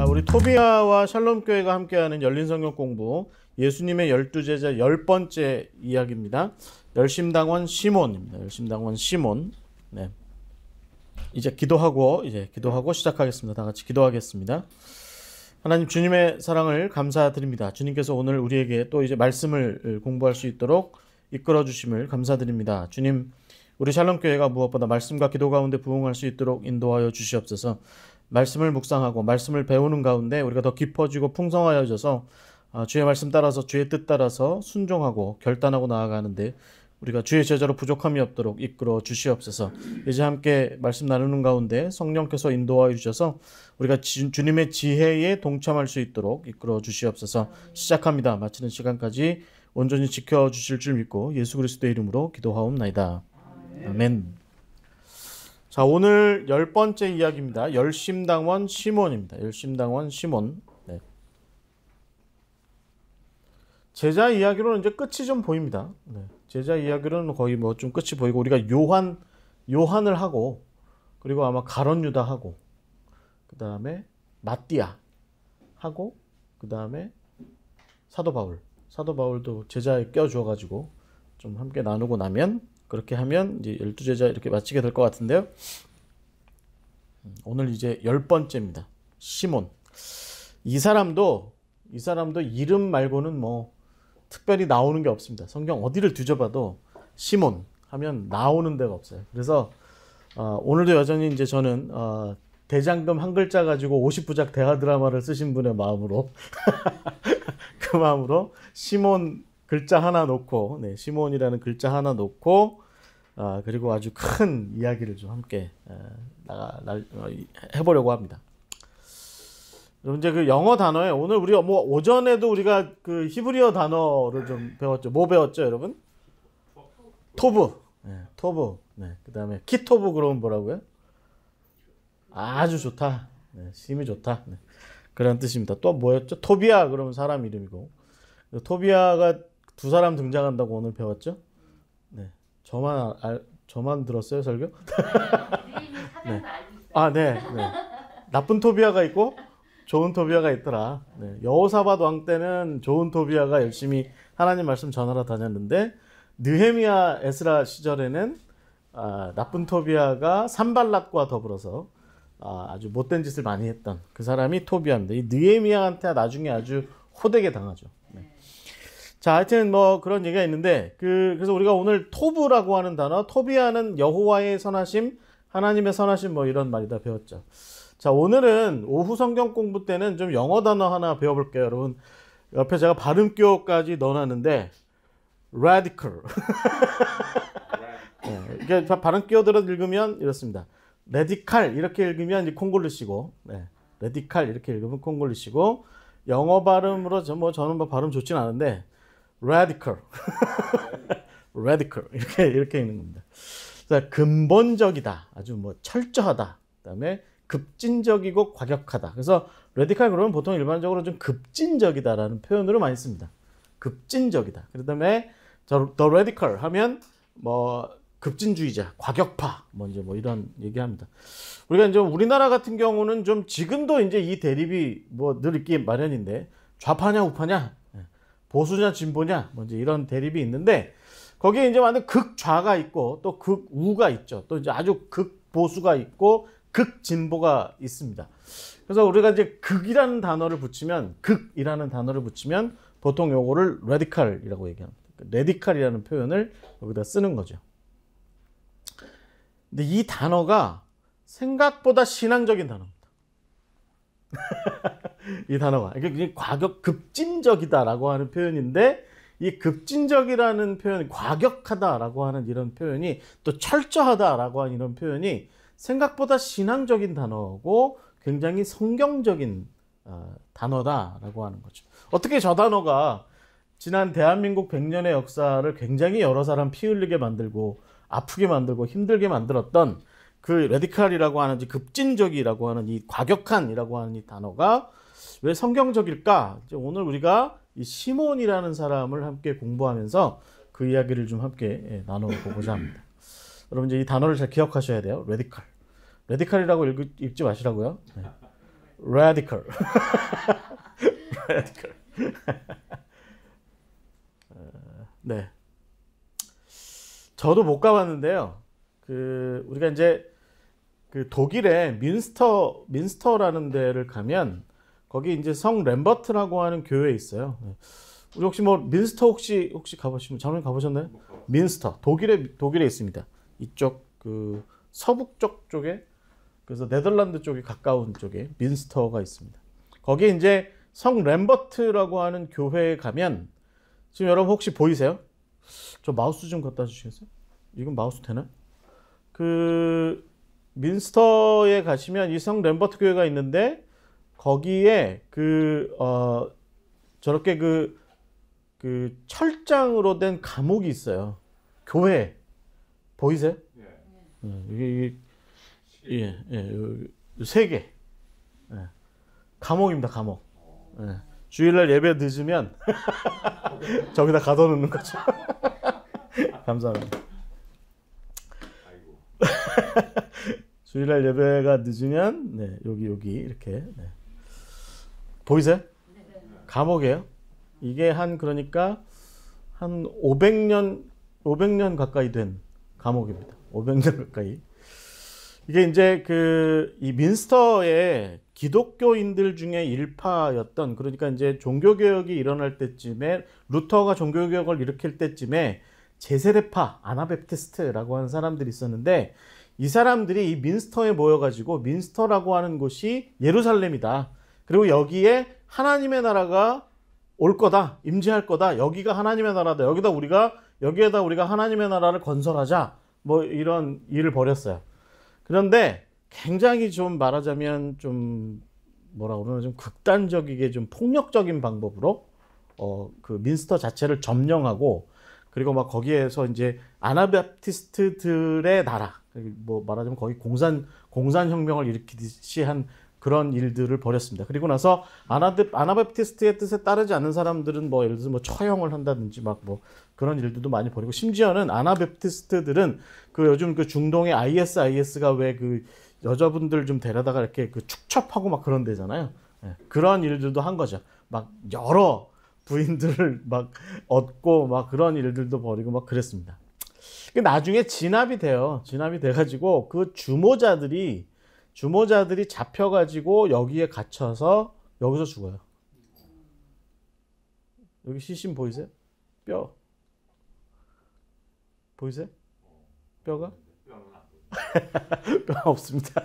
우리 토비아와 샬롬교회가 함께하는 열린 성경 공부 예수님의 12제자 10번째 이야기입니다. 열심당원 시몬입니다. 열심당원 시몬. 네. 이제 기도하고 시작하겠습니다. 다 같이 기도하겠습니다. 하나님 주님의 사랑을 감사드립니다. 주님께서 오늘 우리에게 또 이제 말씀을 공부할 수 있도록 이끌어 주심을 감사드립니다. 주님, 우리 샬롬교회가 무엇보다 말씀과 기도 가운데 부응할 수 있도록 인도하여 주시옵소서. 말씀을 묵상하고 말씀을 배우는 가운데 우리가 더 깊어지고 풍성하여져서 주의 말씀 따라서 주의 뜻 따라서 순종하고 결단하고 나아가는데 우리가 주의 제자로 부족함이 없도록 이끌어 주시옵소서. 이제 함께 말씀 나누는 가운데 성령께서 인도하여 주셔서 우리가 주님의 지혜에 동참할 수 있도록 이끌어 주시옵소서. 시작합니다. 마치는 시간까지 온전히 지켜주실 줄 믿고 예수 그리스도의 이름으로 기도하옵나이다. 아멘. 자, 오늘 10번째 이야기입니다. 열심당원 시몬입니다. 열심당원 시몬. 네. 제자 이야기로는 이제 끝이 좀 보입니다. 네. 제자 이야기로는 거의 뭐 좀 끝이 보이고 우리가 요한을 하고 그리고 아마 가룟 유다 하고 그 다음에 마띠아 하고 그 다음에 사도 바울도 제자에 껴주어가지고 좀 함께 나누고 나면 그렇게 하면 이제 12제자 이렇게 마치게 될 것 같은데요. 오늘 이제 10번째입니다. 시몬. 이 사람도 이름 말고는 뭐 특별히 나오는 게 없습니다. 성경 어디를 뒤져봐도 시몬 하면 나오는 데가 없어요. 그래서 오늘도 여전히 이제 저는 대장금 한 글자 가지고 50부작 대하 드라마를 쓰신 분의 마음으로 그 마음으로 시몬 글자 하나 놓고, 네, 시몬이라는 글자 하나 놓고, 그리고 아주 큰 이야기를 좀 함께 해보려고 합니다. 여러분, 이제 그 영어 단어에 오늘 우리가 뭐 오전에도 우리가 그 히브리어 단어를 좀 배웠죠. 뭐 배웠죠, 여러분? 토브. 네, 토브. 네, 그 다음에 키토브 그러면 뭐라고요? 아주 좋다. 네, 힘이 좋다. 네, 그런 뜻입니다. 또 뭐였죠? 토비아 그러면 사람 이름이고. 토비아가 두 사람 등장한다고 오늘 배웠죠? 네. 저만 들었어요, 설교? 네. 네. 나쁜 토비아가 있고 좋은 토비아가 있더라. 네. 여호사밧 왕 때는 좋은 토비아가 열심히 하나님 말씀 전하러 다녔는데 느헤미야 에스라 시절에는 나쁜 토비아가 산발랏과 더불어서 아주 못된 짓을 많이 했던 그 사람이 토비아입니다. 이 느헤미야한테 나중에 아주 호되게 당하죠. 네. 자, 하여튼 뭐 그런 얘기가 있는데 그래서 우리가 오늘 토브라고 하는 단어, 토비아는 여호와의 선하심, 하나님의 선하심 뭐 이런 말이다 배웠죠. 자, 오늘은 오후 성경 공부 때는 좀 영어 단어 하나 배워볼게요. 여러분 옆에 제가 발음교까지 넣어놨는데 radical 네, 이게 발음교 들어 읽으면 이렇습니다. radical 이렇게 읽으면 이제 콩글리시고, 네, radical 이렇게 읽으면 콩글리시고, 영어 발음으로 저는 뭐 발음 좋진 않은데 radical radical 이렇게 읽는 겁니다. 자, 근본적이다, 아주 뭐 철저하다, 그다음에 급진적이고 과격하다. 그래서 radical 그러면 보통 일반적으로 좀 급진적이다라는 표현으로 많이 씁니다. 급진적이다. 그다음에 the radical 하면 뭐 급진주의자, 과격파, 뭐 이런 얘기합니다. 우리가 이제 우리나라 같은 경우는 좀 지금도 이제 이 대립이 뭐 늘 있기 마련인데 좌파냐 우파냐, 보수냐 진보냐, 뭐 이제 이런 대립이 있는데 거기에 이제 완전 극좌가 있고 또 극우가 있죠. 또 이제 아주 극보수가 있고 극진보가 있습니다. 그래서 우리가 이제 극이라는 단어를 붙이면 보통 요거를 radical이라고 얘기합니다. radical이라는 표현을 여기다 쓰는 거죠. 근데 이 단어가 생각보다 신앙적인 단어입니다. 이 단어가 이게 급진적이다라고 하는 표현인데 이 급진적이라는 표현, 과격하다라고 하는 이런 표현이 또 철저하다라고 하는 이런 표현이 생각보다 신앙적인 단어고 굉장히 성경적인 단어다라고 하는 거죠. 어떻게 저 단어가 지난 대한민국 100년의 역사를 굉장히 여러 사람 피 흘리게 만들고 아프게 만들고 힘들게 만들었던 그 레디칼이라고 하는 급진적이라고 하는 이 과격한이라고 하는 이 단어가 왜 성경적일까? 이제 오늘 우리가 이 시몬이라는 사람을 함께 공부하면서 그 이야기를 좀 함께 나눠보고자 합니다. 여러분 이제 이 단어를 잘 기억하셔야 돼요. 레디칼. 레디칼이라고 읽지 마시라고요. 네. radical. radical. 네. 저도 못 가봤는데요. 우리가 이제 독일의 민스터라는 데를 가면 거기 이제 성 램버트라고 하는 교회 있어요. 우리 혹시 뭐 민스터 혹시 가보시면 장로님 가보셨나요? 민스터 독일에 있습니다. 이쪽 서북쪽 쪽에 그래서 네덜란드 쪽에 가까운 쪽에 민스터가 있습니다. 거기에 이제 성 램버트라고 하는 교회에 가면 지금 여러분 혹시 보이세요? 저 마우스 좀 갖다 주시겠어요? 이건 마우스 되나? 민스터에 가시면 이 성 램버트 교회가 있는데 거기에 저렇게 철장으로 된 감옥이 있어요. 교회 보이세요? 이게 세 개. 감옥입니다. 감옥. 주일날 예배 늦으면 저기다 가둬놓는 거죠. 감사합니다. 주일날 예배가 늦으면 여기 이렇게 보이세요? 감옥이에요. 이게 그러니까 한 500년 가까이 된 감옥입니다. 500년 가까이. 이게 이제 이 민스터의 기독교인들 중에 일파였던, 그러니까 이제 종교개혁이 일어날 때쯤에, 루터가 종교개혁을 일으킬 때쯤에 제세례파, 아나베프티스트라고 하는 사람들이 있었는데, 이 사람들이 이 민스터에 모여가지고, 민스터라고 하는 곳이 예루살렘이다. 그리고 여기에 하나님의 나라가 올 거다, 임재할 거다, 여기가 하나님의 나라다, 여기에다 우리가 하나님의 나라를 건설하자, 뭐 이런 일을 벌였어요. 그런데 굉장히 좀 말하자면 좀 뭐라 그러나 좀 극단적이게 좀 폭력적인 방법으로 민스터 자체를 점령하고, 그리고 막 거기에서 이제 아나베프티스트들의 나라, 뭐 말하자면 거의 공산혁명을 일으키듯이 한 그런 일들을 벌였습니다. 그리고 나서 아나베프티스트의 뜻에 따르지 않는 사람들은 뭐 예를 들어서 뭐 처형을 한다든지 막 뭐 그런 일들도 많이 벌이고, 심지어는 아나베프티스트들은 요즘 중동의 IS가 왜 여자분들 좀 데려다가 이렇게 축첩하고 막 그런 데잖아요. 그런 일들도 한 거죠. 막 여러 부인들을 막 얻고 막 그런 일들도 벌이고 막 그랬습니다. 나중에 진압이 돼가지고 그 주모자들이 잡혀가지고 여기에 갇혀서 여기서 죽어요. 여기 시신 보이세요? 뼈 보이세요? 뼈가? 뼈 없습니다.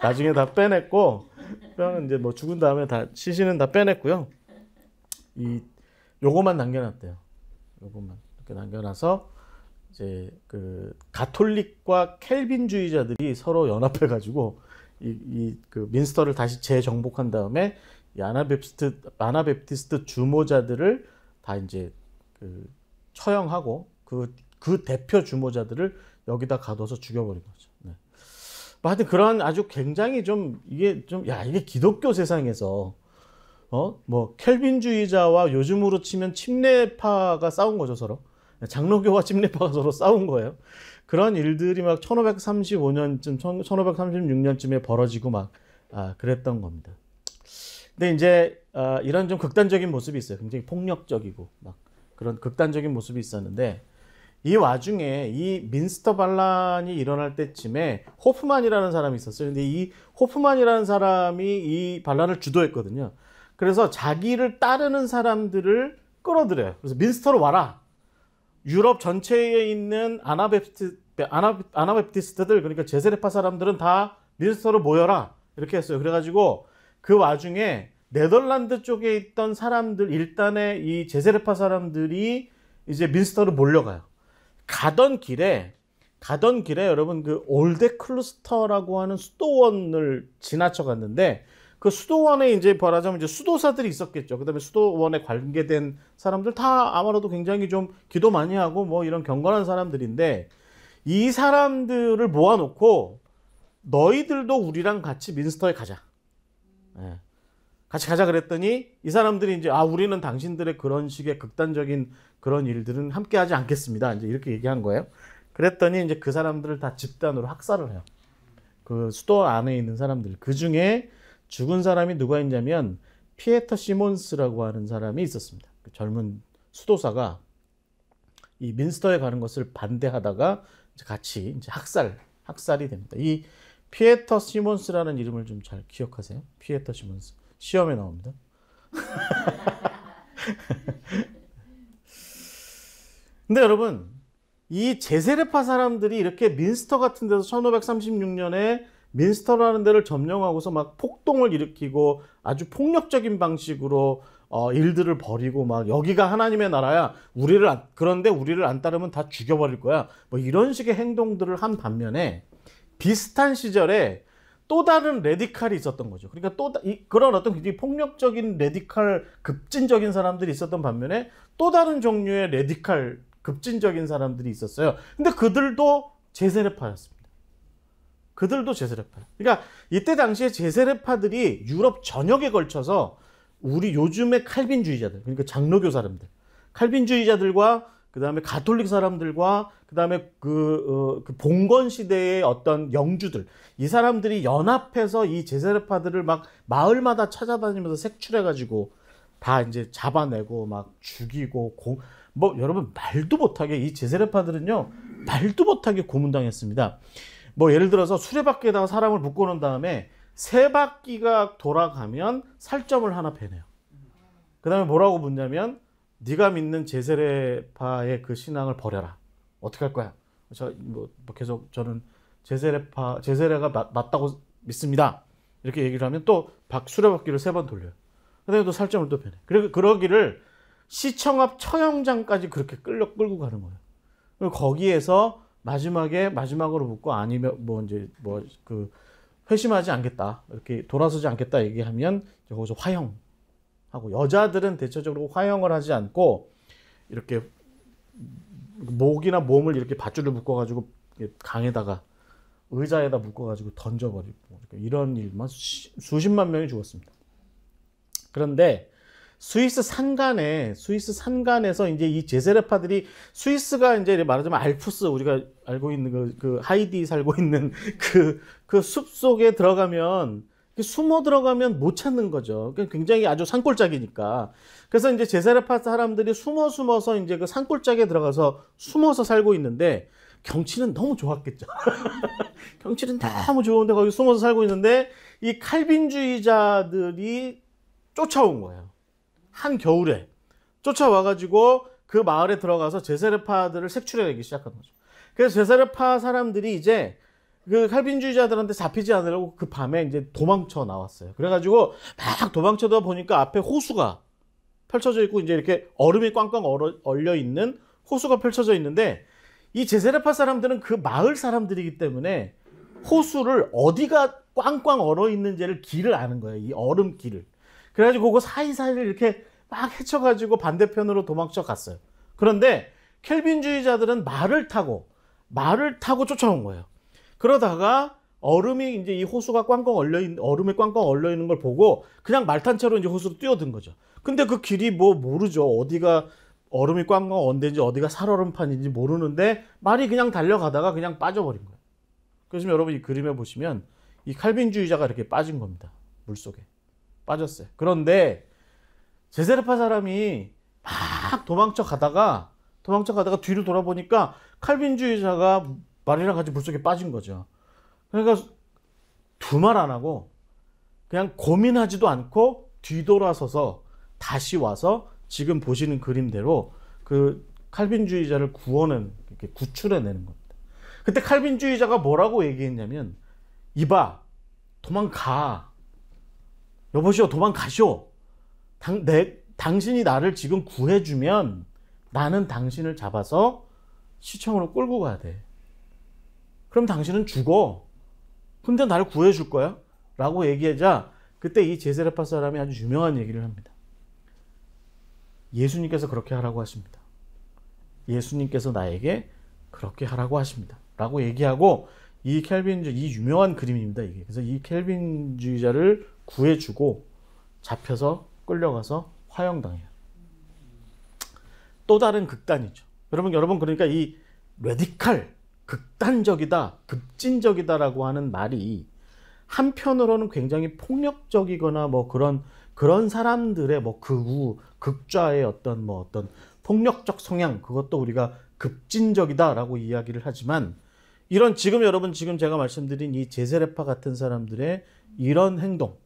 나중에 다 빼냈고, 뼈는 이제 뭐 죽은 다음에 시신은 다 빼냈고요. 요거만 남겨놨대요. 요거만 이렇게 남겨놔서 이제 가톨릭과 켈빈주의자들이 서로 연합해가지고 민스터를 다시 재정복한 다음에 이 아나베프티스트 주모자들을 다 이제 처형하고 그 대표 주모자들을 여기다 가둬서 죽여버린 거죠. 네. 하여튼 그런 아주 굉장히 이게 기독교 세상에서 뭐 켈빈주의자와 요즘으로 치면 침례파가 싸운 거죠, 서로. 장로교와 침례파가 서로 싸운 거예요. 그런 일들이 막 1535년쯤, 1536년쯤에 벌어지고 막 그랬던 겁니다. 근데 이제 이런 좀 극단적인 모습이 있어요. 굉장히 폭력적이고 막 그런 극단적인 모습이 있었는데, 이 와중에 이 민스터 반란이 일어날 때쯤에 호프만이라는 사람이 있었어요. 근데 이 호프만이라는 사람이 이 반란을 주도했거든요. 그래서 자기를 따르는 사람들을 끌어들여요. 그래서 민스터로 와라. 유럽 전체에 있는 아나베프티스트들, 그러니까 제세례파 사람들은 다 민스터로 모여라. 이렇게 했어요. 그래가지고 그 와중에 네덜란드 쪽에 있던 사람들, 일단의 이 제세례파 사람들이 이제 민스터로 몰려가요. 가던 길에 여러분 올데클루스터라고 하는 수도원을 지나쳐 갔는데, 그 수도원에 이제 말하자면 이제 수도사들이 있었겠죠. 그다음에 수도원에 관계된 사람들 다 아마도 굉장히 좀 기도 많이 하고 뭐 이런 경건한 사람들인데, 이 사람들을 모아놓고 너희들도 우리랑 같이 민스터에 가자. 같이 가자 그랬더니 이 사람들이 이제 우리는 당신들의 그런 식의 극단적인 그런 일들은 함께 하지 않겠습니다. 이제 이렇게 얘기한 거예요. 그랬더니 이제 그 사람들을 다 집단으로 학살을 해요. 그 수도 안에 있는 사람들. 그 중에 죽은 사람이 누가 있냐면 피에터 시몬스라고 하는 사람이 있었습니다. 그 젊은 수도사가 이 민스터에 가는 것을 반대하다가 같이 이제 학살이 됩니다. 이 피에터 시몬스라는 이름을 좀 잘 기억하세요. 피에터 시몬스. 시험에 나옵니다. 근데 여러분, 이 제세례파 사람들이 이렇게 민스터 같은 데서 1536년에 민스터라는 데를 점령하고서 막 폭동을 일으키고 아주 폭력적인 방식으로 일들을 벌이고 막 여기가 하나님의 나라야. 그런데 우리를 안 따르면 다 죽여버릴 거야. 뭐 이런 식의 행동들을 한 반면에 비슷한 시절에 또 다른 레디칼이 있었던 거죠. 그러니까 그런 어떤 굉장히 폭력적인 레디칼 급진적인 사람들이 있었던 반면에 또 다른 종류의 레디칼 급진적인 사람들이 있었어요. 근데 그들도 제세례파였습니다. 그들도 제세례파예요. 그러니까 이때 당시에 제세례파들이 유럽 전역에 걸쳐서 우리 요즘의 칼빈주의자들, 그러니까 장로교 사람들, 칼빈주의자들과 그 다음에 가톨릭 사람들과 그 다음에 그 봉건 시대의 어떤 영주들, 이 사람들이 연합해서 이 제세례파들을 막 마을마다 찾아다니면서 색출해가지고 다 이제 잡아내고 막 죽이고 뭐 여러분 말도 못하게 이 제세례파들은요 말도 못하게 고문당했습니다. 뭐 예를 들어서 수레바퀴에다가 사람을 묶어놓은 다음에 세 바퀴가 돌아가면 살점을 하나 베내요. 그 다음에 뭐라고 묻냐면 네가 믿는 제세례파의 그 신앙을 버려라. 어떻게 할 거야? 계속 저는 제세례가 맞다고 믿습니다. 이렇게 얘기를 하면 또 수레바퀴를 3번 돌려요. 그 다음에 또 살점을 또 베내. 그리고 그러기를 시청 앞 처형장까지 그렇게 끌고 가는 거예요. 그리고 거기에서 마지막으로 묻고 아니면 회심하지 않겠다. 이렇게 돌아서지 않겠다 얘기하면 거기서 화형하고, 여자들은 대체적으로 화형을 하지 않고 이렇게 목이나 몸을 이렇게 밧줄을 묶어가지고 강에다가 의자에다 묶어가지고 던져버리고 이런 일만 수십만 명이 죽었습니다. 그런데 스위스 산간에서 이제 이 제세례파들이, 스위스가 이제 말하자면 알프스, 우리가 알고 있는 그 하이디 살고 있는 그 숲 속에 들어가면, 숨어 들어가면 못 찾는 거죠. 굉장히 아주 산골짜기니까. 그래서 이제 제세례파 사람들이 숨어서 이제 그 산골짜기에 들어가서 숨어서 살고 있는데, 경치는 너무 좋았겠죠. 경치는 너무 좋은데 거기 숨어서 살고 있는데 이 칼빈주의자들이 쫓아온 거예요. 한 겨울에 쫓아와가지고 그 마을에 들어가서 제세례파들을 색출해내기 시작한 거죠. 그래서 제세례파 사람들이 이제 그 칼빈주의자들한테 잡히지 않으려고 그 밤에 이제 도망쳐 나왔어요. 그래가지고 막 도망쳐다 보니까 앞에 호수가 펼쳐져 있고 이제 이렇게 얼음이 꽝꽝 얼려 있는 호수가 펼쳐져 있는데, 이 제세례파 사람들은 그 마을 사람들이기 때문에 호수를 어디가 꽝꽝 얼어 있는지를 길을 아는 거예요. 이 얼음 길을. 그래가지고 그거 사이사이를 이렇게 막 헤쳐가지고 반대편으로 도망쳐 갔어요. 그런데 켈빈주의자들은 말을 타고 쫓아온 거예요. 그러다가 얼음이 이제 이 호수가 얼음에 꽝꽝 얼려 있는 걸 보고 그냥 말 탄 채로 이제 호수로 뛰어든 거죠. 근데 그 길이 모르죠. 어디가 얼음이 꽝꽝 언데인지 어디가 살얼음판인지 모르는데 말이 그냥 달려가다가 그냥 빠져버린 거예요. 그래서 여러분 이 그림에 보시면 이 칼빈주의자가 이렇게 빠진 겁니다. 물속에 빠졌어요. 그런데 제세례파 사람이 막 도망쳐 가다가 뒤로 돌아보니까 칼빈주의자가 말이랑 같이 물속에 빠진 거죠. 그러니까 두말 안 하고 그냥 고민하지도 않고 뒤돌아서서 다시 와서 지금 보시는 그림대로 그 칼빈주의자를 이렇게 구출해내는 겁니다. 그때 칼빈주의자가 뭐라고 얘기했냐면, 이봐, 도망가. 여보시오, 도망가시오. 당신이 나를 지금 구해주면 나는 당신을 잡아서 시청으로 끌고 가야 돼. 그럼 당신은 죽어. 근데 나를 구해줄 거야? 라고 얘기하자 그때 이 제세례파 사람이 아주 유명한 얘기를 합니다. 예수님께서 그렇게 하라고 하십니다. 예수님께서 나에게 그렇게 하라고 하십니다. 라고 얘기하고, 이 유명한 그림입니다. 이게. 그래서 이 켈빈주의자를 구해주고 잡혀서 끌려가서 화형당해요. 또 다른 극단이죠. 여러분 그러니까 이 레디칼, 극단적이다, 급진적이다라고 하는 말이 한편으로는 굉장히 폭력적이거나 뭐 그런 사람들의 뭐 극좌의 어떤 폭력적 성향, 그것도 우리가 급진적이다라고 이야기를 하지만, 이런 지금 제가 말씀드린 이 제세례파 같은 사람들의 이런 행동,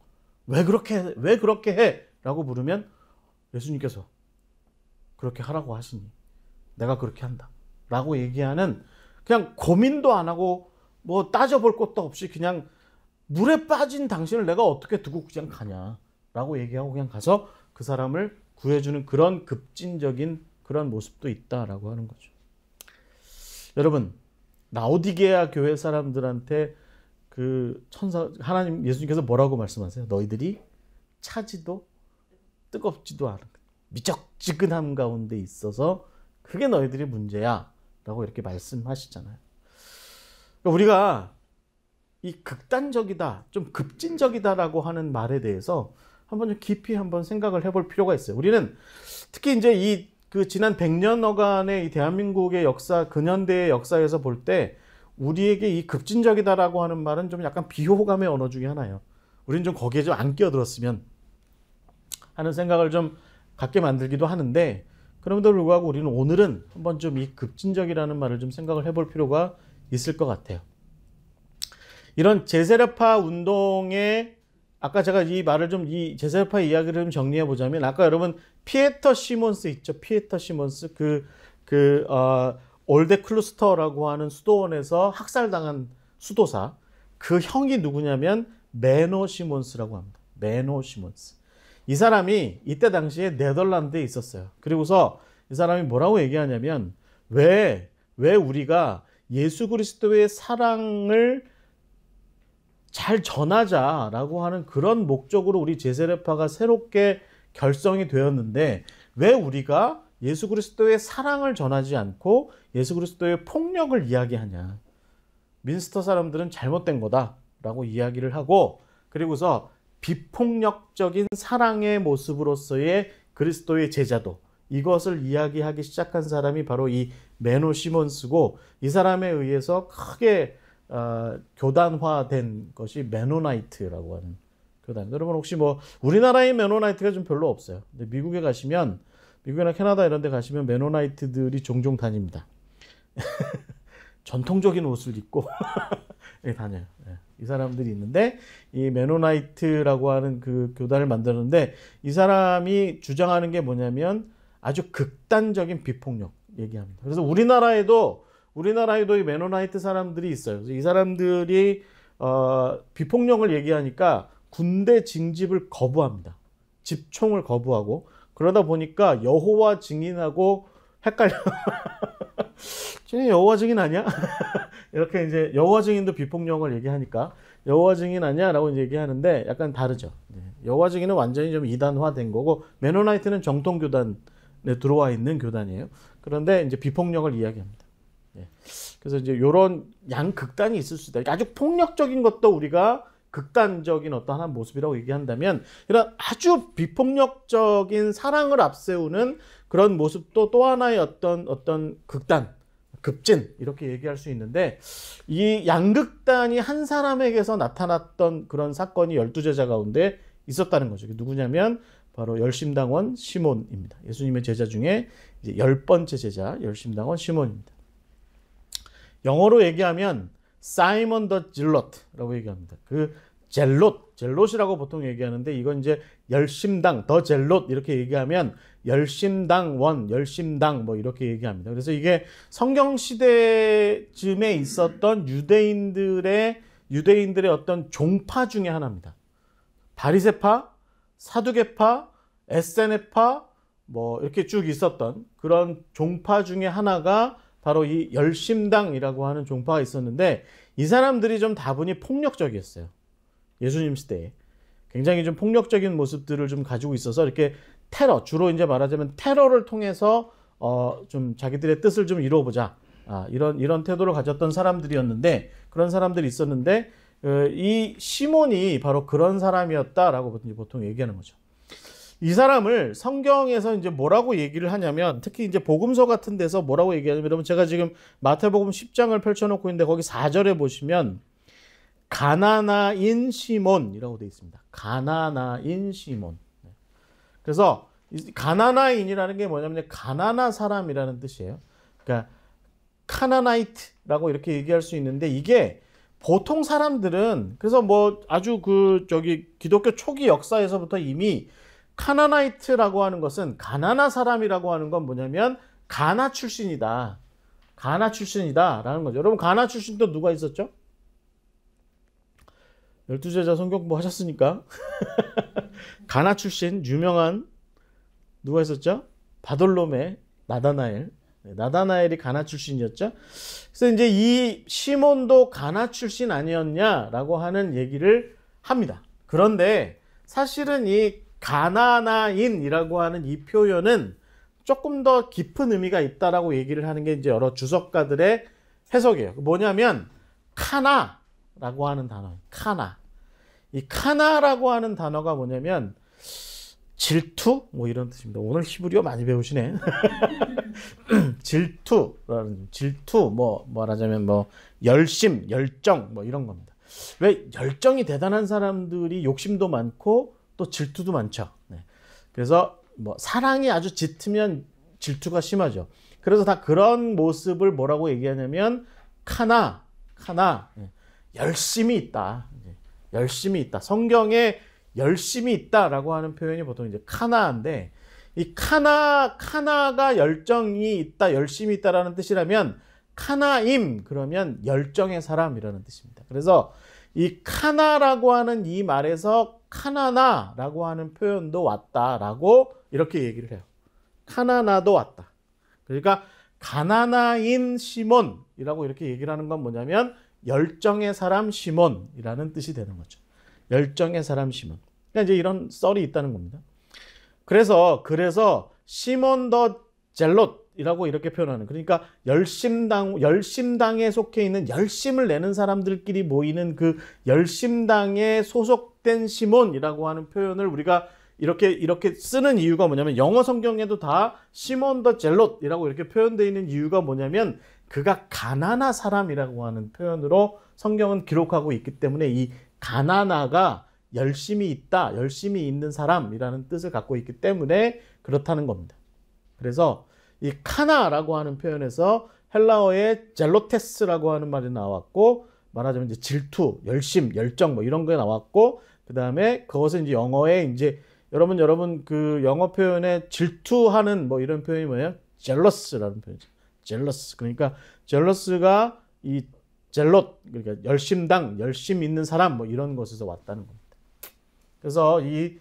왜 그렇게 해? 라고 물으면 예수님께서 그렇게 하라고 하시니 내가 그렇게 한다 라고 얘기하는, 그냥 고민도 안 하고 뭐 따져볼 것도 없이 그냥 물에 빠진 당신을 내가 어떻게 두고 그냥 가냐 라고 얘기하고 그냥 가서 그 사람을 구해주는 그런 급진적인 그런 모습도 있다라고 하는 거죠. 여러분, 라오디게아 교회 사람들한테 그 하나님 예수님께서 뭐라고 말씀하세요? 너희들이 차지도 뜨겁지도 않은 미적지근함 가운데 있어서 그게 너희들이 문제야 라고 이렇게 말씀하시잖아요. 그러니까 우리가 이 극단적이다, 좀 급진적이다라고 하는 말에 대해서 한번 좀 깊이 한번 생각을 해볼 필요가 있어요. 우리는 특히 이제 지난 100년여간의 이 대한민국의 역사, 근현대의 역사에서 볼 때 우리에게 이 급진적이다라고 하는 말은 좀 약간 비호감의 언어 중에 하나예요. 우리는 좀 거기에 좀 안 끼어들었으면 하는 생각을 좀 갖게 만들기도 하는데, 그럼에도 불구하고 우리는 오늘은 한번 좀 이 급진적이라는 말을 좀 생각을 해볼 필요가 있을 것 같아요. 이런 제세례파 운동에, 아까 제가 이 제세례파 이야기를 좀 정리해 보자면, 아까 여러분 피에터 시몬스 있죠? 피에터 시몬스, 올데 클루스터라고 하는 수도원에서 학살당한 수도사, 그 형이 누구냐면 메노 시몬스라고 합니다. 메노 시몬스. 이 사람이 이때 당시에 네덜란드에 있었어요. 그리고서 이 사람이 뭐라고 얘기하냐면, 왜 우리가 예수 그리스도의 사랑을 잘 전하자라고 하는 그런 목적으로 우리 제세례파가 새롭게 결성이 되었는데, 왜 우리가 예수 그리스도의 사랑을 전하지 않고 예수 그리스도의 폭력을 이야기하냐. 민스터 사람들은 잘못된 거다라고 이야기를 하고, 그리고서 비폭력적인 사랑의 모습으로서의 그리스도의 제자도, 이것을 이야기하기 시작한 사람이 바로 이 메노 시몬스고, 이 사람에 의해서 크게 교단화된 것이 메노나이트라고 하는 교단. 여러분 혹시 뭐 우리나라에 메노나이트가 좀 별로 없어요. 근데 미국에 가시면, 미국이나 캐나다 이런 데 가시면 메노나이트들이 종종 다닙니다. 전통적인 옷을 입고 다녀요. 이 사람들이 있는데, 이 메노나이트라고 하는 그 교단을 만드는데, 이 사람이 주장하는 게 뭐냐면 아주 극단적인 비폭력 얘기합니다. 그래서 우리나라에도 이 메노나이트 사람들이 있어요. 그래서 이 사람들이 비폭력을 얘기하니까 군대 징집을 거부합니다. 집총을 거부하고, 그러다 보니까 여호와 증인하고 헷갈려. 쟤 여호와 증인 아니야? 이렇게 이제 여호와 증인도 비폭력을 얘기하니까 여호와 증인 아니야라고 얘기하는데 약간 다르죠. 여호와 증인은 완전히 좀 이단화된 거고, 메노나이트는 정통 교단에 들어와 있는 교단이에요. 그런데 이제 비폭력을 이야기합니다. 그래서 이제 이런 양극단이 있을 수 있다. 아주 폭력적인 것도 우리가 극단적인 어떤 한 모습이라고 얘기한다면, 이런 아주 비폭력적인 사랑을 앞세우는 그런 모습도 또 하나의 어떤 극단, 급진, 이렇게 얘기할 수 있는데, 이 양극단이 한 사람에게서 나타났던 그런 사건이 12제자 가운데 있었다는 거죠. 누구냐면 바로 열심당원 시몬입니다. 예수님의 제자 중에 이제 10번째 제자 열심당원 시몬입니다. 영어로 얘기하면 사이먼 더 질롯라고 얘기합니다. 그 젤롯이라고 보통 얘기하는데, 이건 이제 열심당, 더 젤롯 이렇게 얘기하면 열심당원, 열심당 뭐 이렇게 얘기합니다. 그래서 이게 성경 시대쯤에 있었던 유대인들의 어떤 종파 중에 하나입니다. 바리새파, 사두개파, 에세네파 뭐 이렇게 쭉 있었던 그런 종파 중에 하나가 바로 이 열심당이라고 하는 종파가 있었는데, 이 사람들이 좀 다분히 폭력적이었어요. 예수님 시대에 굉장히 좀 폭력적인 모습들을 좀 가지고 있어서, 이렇게 주로 이제 말하자면 테러를 통해서 좀 자기들의 뜻을 좀 이루어보자, 이런 태도를 가졌던 사람들이었는데, 그런 사람들이 있었는데, 이 시몬이 바로 그런 사람이었다라고 보통 얘기하는 거죠. 이 사람을 성경에서 이제 뭐라고 얘기를 하냐면, 특히 이제 복음서 같은 데서 뭐라고 얘기하냐면, 여러분 제가 지금 마태복음 10장을 펼쳐놓고 있는데 거기 4절에 보시면 가나나인 시몬이라고 되어 있습니다. 가나나인 시몬. 그래서 가나나인이라는 게 뭐냐면 가나나 사람이라는 뜻이에요. 그러니까 카나나이트라고 이렇게 얘기할 수 있는데 이게 보통 사람들은 그래서 뭐 아주 기독교 초기 역사에서부터 이미 카나나이트라고 하는 것은 가나나 사람이라고 하는 건 뭐냐면 가나 출신이다. 가나 출신이다라는 거죠. 여러분 가나 출신도 누가 있었죠? 12제자 성경 공부 하셨으니까 가나 출신 유명한 누가 있었죠? 바돌로메, 나다나엘. 나다나엘이 가나 출신이었죠. 그래서 이제 이 시몬도 가나 출신 아니었냐라고 하는 얘기를 합니다. 그런데 사실은 이 가나나인이라고 하는 이 표현은 조금 더 깊은 의미가 있다라고 얘기를 하는 게 이제 여러 주석가들의 해석이에요. 뭐냐면 카나라고 하는 단어, 카나. 이 카나라고 하는 단어가 뭐냐면 질투? 뭐 이런 뜻입니다. 오늘 히브리어 많이 배우시네. 질투, 뭐 말하자면 뭐 열심, 열정, 뭐 이런 겁니다. 왜 열정이 대단한 사람들이 욕심도 많고 또 질투도 많죠. 네. 그래서 뭐 사랑이 아주 짙으면 질투가 심하죠. 그래서 다 그런 모습을 뭐라고 얘기하냐면 카나, 열심이 있다. 열심이 있다. 성경에 열심이 있다라고 하는 표현이 보통 이제 카나인데 이 카나가 열정이 있다, 열심이 있다라는 뜻이라면 카나임 그러면 열정의 사람이라는 뜻입니다. 그래서 이 카나라고 하는 이 말에서 카나나라고 하는 표현도 왔다라고 이렇게 얘기를 해요. 카나나도 왔다. 그러니까 가나나인 시몬이라고 이렇게 얘기를 하는 건 뭐냐면 열정의 사람 시몬이라는 뜻이 되는 거죠. 열정의 사람 시몬. 그러니까 이제 이런 썰이 있다는 겁니다. 그래서 시몬 더 젤롯이라고 이렇게 표현하는. 그러니까 열심당에 속해 있는 열심을 내는 사람들끼리 모이는 그 열심당에 소속된 시몬이라고 하는 표현을 우리가 이렇게 쓰는 이유가 뭐냐면 영어 성경에도 다 시몬 더 젤롯이라고 이렇게 표현되어 있는 이유가 뭐냐면 그가 가나나 사람이라고 하는 표현으로 성경은 기록하고 있기 때문에 이 가나나가 열심히 있다, 열심히 있는 사람이라는 뜻을 갖고 있기 때문에 그렇다는 겁니다. 그래서 이 카나라고 하는 표현에서 헬라어의 젤로테스라고 하는 말이 나왔고 말하자면 이제 질투, 열심, 열정 뭐 이런 게 나왔고 그 다음에 그것은 이제 영어에 이제 여러분 그 영어 표현에 질투하는 뭐 이런 표현이 뭐예요? 젤러스라는 표현이죠. 젤러스. 그러니까 젤러스가 이 젤롯, 그러니까 열심 있는 사람 뭐 이런 것에서 왔다는 겁니다. 그래서 이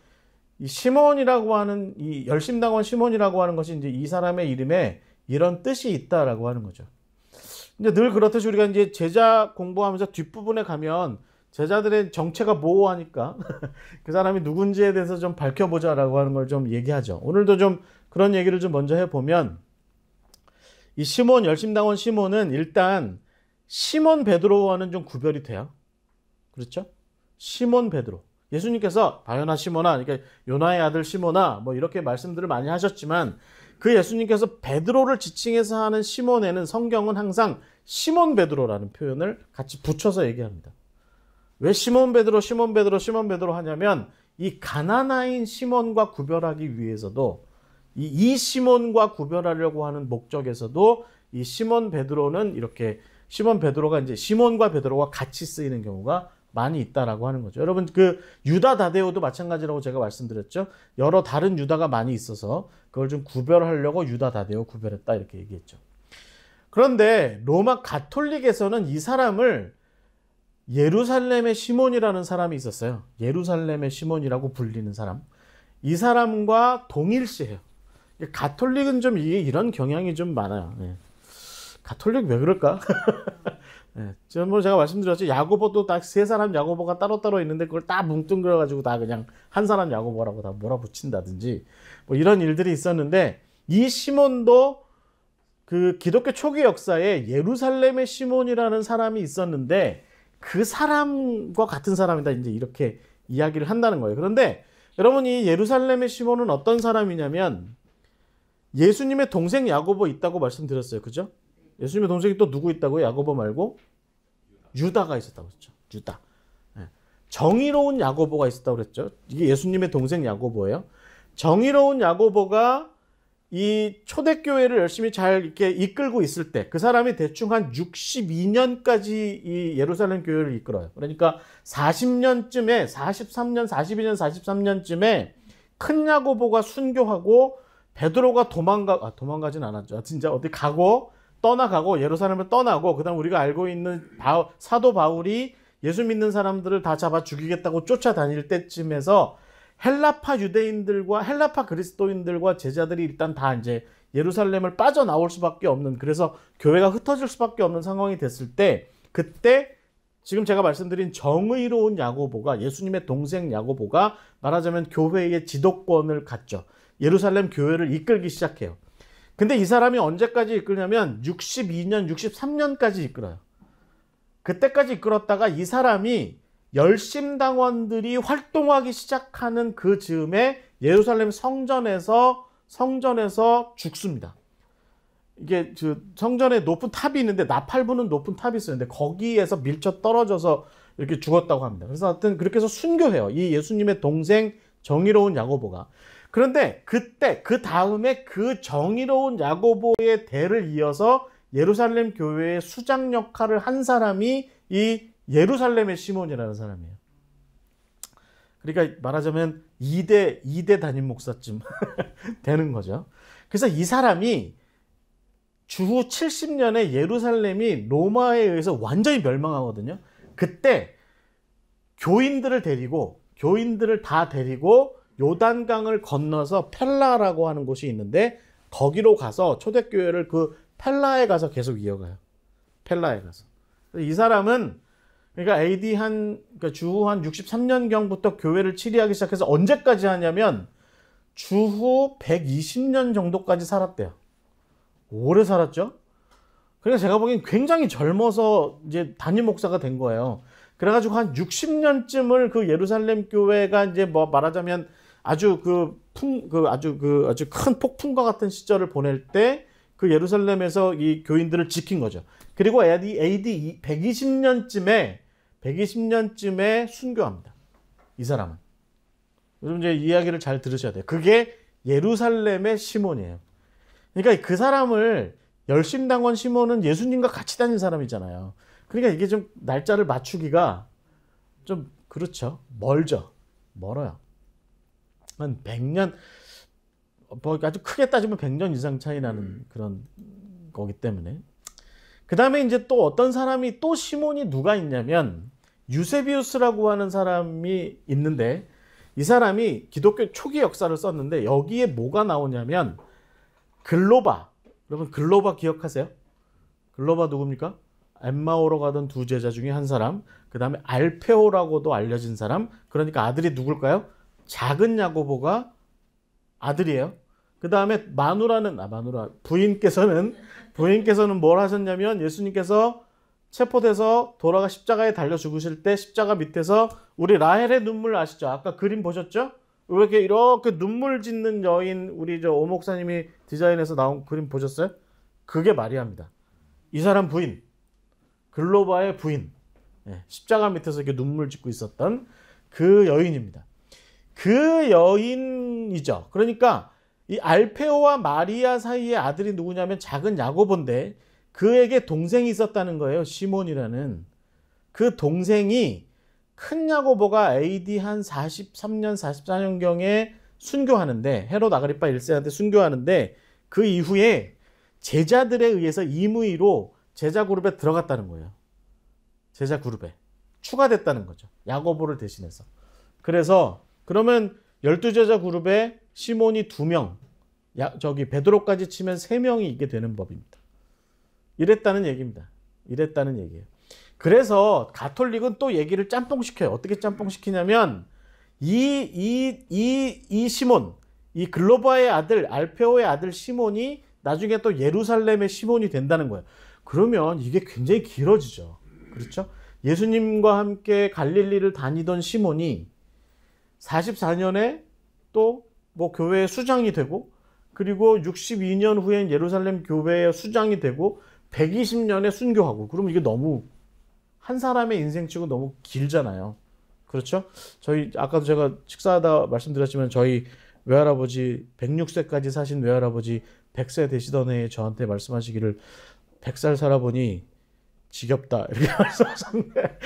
시몬이라고 하는 이 열심당원 시몬이라고 하는 것이 이제 이 사람의 이름에 이런 뜻이 있다라고 하는 거죠. 이제 늘 그렇듯이 우리가 이제 제자 공부하면서 뒷부분에 가면 제자들의 정체가 모호하니까 그 사람이 누군지에 대해서 좀 밝혀보자라고 하는 걸 좀 얘기하죠. 오늘도 좀 그런 얘기를 좀 먼저 해보면 이 시몬, 열심당원 시몬은 일단 시몬 베드로와는 좀 구별이 돼요. 그렇죠? 시몬 베드로. 예수님께서 바요나 시몬아, 그러니까 요나의 아들 시몬아, 뭐 이렇게 말씀들을 많이 하셨지만 그 예수님께서 베드로를 지칭해서 하는 시몬에는 성경은 항상 시몬 베드로라는 표현을 같이 붙여서 얘기합니다. 왜 시몬 베드로 하냐면 이 가나나인 시몬과 구별하기 위해서도 이 시몬과 구별하려고 하는 목적에서도 이 시몬 베드로는 이렇게 시몬 베드로가 이제 시몬과 베드로가 같이 쓰이는 경우가 많이 있다라고 하는 거죠. 여러분 그 유다 다데오도 마찬가지라고 제가 말씀드렸죠. 여러 다른 유다가 많이 있어서 그걸 좀 구별하려고 유다 다데오 구별했다 이렇게 얘기했죠. 그런데 로마 가톨릭에서는 이 사람을 예루살렘의 시몬이라는 사람이 있었어요. 예루살렘의 시몬이라고 불리는 사람. 이 사람과 동일시해요. 가톨릭은 좀 이런 경향이 좀 많아요. 네. 가톨릭 왜 그럴까? 네. 뭐 제가 말씀드렸죠. 야고보도 딱 세 사람 야고보가 따로따로 있는데 그걸 다 뭉뚱그려가지고 다 그냥 한 사람 야고보라고 다 몰아붙인다든지 뭐 이런 일들이 있었는데 이 시몬도 그 기독교 초기 역사에 예루살렘의 시몬이라는 사람이 있었는데 그 사람과 같은 사람이다 이제 이렇게 이야기를 한다는 거예요. 그런데 여러분 이 예루살렘의 시몬은 어떤 사람이냐면 예수님의 동생 야고보 있다고 말씀드렸어요. 그죠? 예수님의 동생이 또 누구 있다고요? 야고보 말고? 유다가 있었다고 했죠. 유다. 정의로운 야고보가 있었다고 그랬죠. 이게 예수님의 동생 야고보예요. 정의로운 야고보가 이 초대교회를 열심히 잘 이렇게 이끌고 있을 때 그 사람이 대충 한 62년까지 이 예루살렘 교회를 이끌어요. 그러니까 40년쯤에 43년, 42년, 43년쯤에 큰 야고보가 순교하고 베드로가 도망가진 않았죠. 진짜 어디 가고 떠나가고 예루살렘을 떠나고 그다음 우리가 알고 있는 사도 바울이 예수 믿는 사람들을 다 잡아 죽이겠다고 쫓아다닐 때쯤에서 헬라파 유대인들과 헬라파 그리스도인들과 제자들이 일단 다 이제 예루살렘을 빠져나올 수밖에 없는, 그래서 교회가 흩어질 수밖에 없는 상황이 됐을 때, 그때 지금 제가 말씀드린 정의로운 야고보가, 예수님의 동생 야고보가 말하자면 교회의 지도권을 갖죠. 예루살렘 교회를 이끌기 시작해요. 근데 이 사람이 언제까지 이끌냐면 62년, 63년까지 이끌어요. 그때까지 이끌었다가 이 사람이 열심당원들이 활동하기 시작하는 그 즈음에 예루살렘 성전에서 죽습니다. 이게 성전에 높은 탑이 있는데 나팔부는 높은 탑이 있어요. 근데 거기에서 밀쳐 떨어져서 이렇게 죽었다고 합니다. 그래서 하여튼 그렇게 해서 순교해요. 이 예수님의 동생 정의로운 야고보가. 그런데 그때 그 다음에 그 정의로운 야고보의 대를 이어서 예루살렘 교회의 수장 역할을 한 사람이 이 예루살렘의 시몬이라는 사람이에요. 그러니까 말하자면 2대 담임 목사쯤 되는 거죠. 그래서 이 사람이 주후 70년에 예루살렘이 로마에 의해서 완전히 멸망하거든요. 그때 교인들을 다 데리고 요단강을 건너서 펠라라고 하는 곳이 있는데 거기로 가서 초대교회를 그 펠라에 가서 계속 이어가요. 펠라에 가서. 이 사람은 그러니까 AD 그러니까 주후 한 63년경부터 교회를 치리하기 시작해서 언제까지 하냐면 주후 120년 정도까지 살았대요. 오래 살았죠? 그래서 제가 보기엔 굉장히 젊어서 이제 담임 목사가 된 거예요. 그래가지고 한 60년쯤을 그 예루살렘 교회가 이제 뭐 말하자면 아주 아주 큰 폭풍과 같은 시절을 보낼 때 그 예루살렘에서 이 교인들을 지킨 거죠. 그리고 AD 120년쯤에 순교합니다. 이 사람은. 요즘 이제 이야기를 잘 들으셔야 돼요. 그게 예루살렘의 시몬이에요. 그러니까 그 사람을 열심당원 시몬은 예수님과 같이 다닌 사람이잖아요. 그러니까 이게 좀 날짜를 맞추기가 좀 그렇죠. 멀어요. 한 100년, 뭐 아주 크게 따지면 100년 이상 차이 나는 그런 거기 때문에. 그 다음에 이제 또 어떤 사람이 또 시몬이 누가 있냐면 유세비우스라고 하는 사람이 있는데 이 사람이 기독교 초기 역사를 썼는데 여기에 뭐가 나오냐면 글로바. 여러분 글로바 기억하세요? 글로바 누굽니까? 엠마오로 가던 두 제자 중에 한 사람, 그 다음에 알페오라고도 알려진 사람, 그러니까 아들이 누굴까요? 작은 야고보가 아들이에요. 그 다음에 마누라 부인께서는 뭘 하셨냐면 예수님께서 체포돼서 돌아가 십자가에 달려 죽으실 때 십자가 밑에서 우리 라헬의 눈물 아시죠? 아까 그림 보셨죠? 이렇게 눈물 짓는 여인, 우리 오 목사님이 디자인해서 나온 그림 보셨어요? 그게 마리아입니다. 이 사람 부인, 글로바의 부인, 십자가 밑에서 이렇게 눈물 짓고 있었던 그 여인입니다. 그 여인이죠. 그러니까 이 알페오와 마리아 사이의 아들이 누구냐면 작은 야고보인데 그에게 동생이 있었다는 거예요. 시몬이라는. 그 동생이 큰 야고보가 AD 한 43년, 44년경에 순교하는데, 헤롯 아그리파 1세한테 순교하는데 그 이후에 제자들에 의해서 임의로 제자 그룹에 들어갔다는 거예요. 제자 그룹에 추가됐다는 거죠. 야고보를 대신해서. 그래서 그러면 12제자 그룹에 시몬이 2명, 베드로까지 치면 3명이 있게 되는 법입니다. 이랬다는 얘기입니다. 이랬다는 얘기예요. 그래서 가톨릭은 또 얘기를 짬뽕시켜요. 어떻게 짬뽕시키냐면 이 시몬, 이 글로바의 아들, 알페오의 아들 시몬이 나중에 또 예루살렘의 시몬이 된다는 거예요. 그러면 이게 굉장히 길어지죠. 그렇죠? 예수님과 함께 갈릴리를 다니던 시몬이 44년에 또 뭐 교회의 수장이 되고, 그리고 62년 후엔 예루살렘 교회의 수장이 되고 120년에 순교하고, 그러면 이게 너무 한 사람의 인생치고 너무 길잖아요. 그렇죠? 저희 아까도 제가 식사하다 말씀드렸지만 저희 외할아버지 106세까지 사신 외할아버지 100세 되시던 해에 저한테 말씀하시기를 100살 살아보니 지겹다 이렇게 말씀하셨는데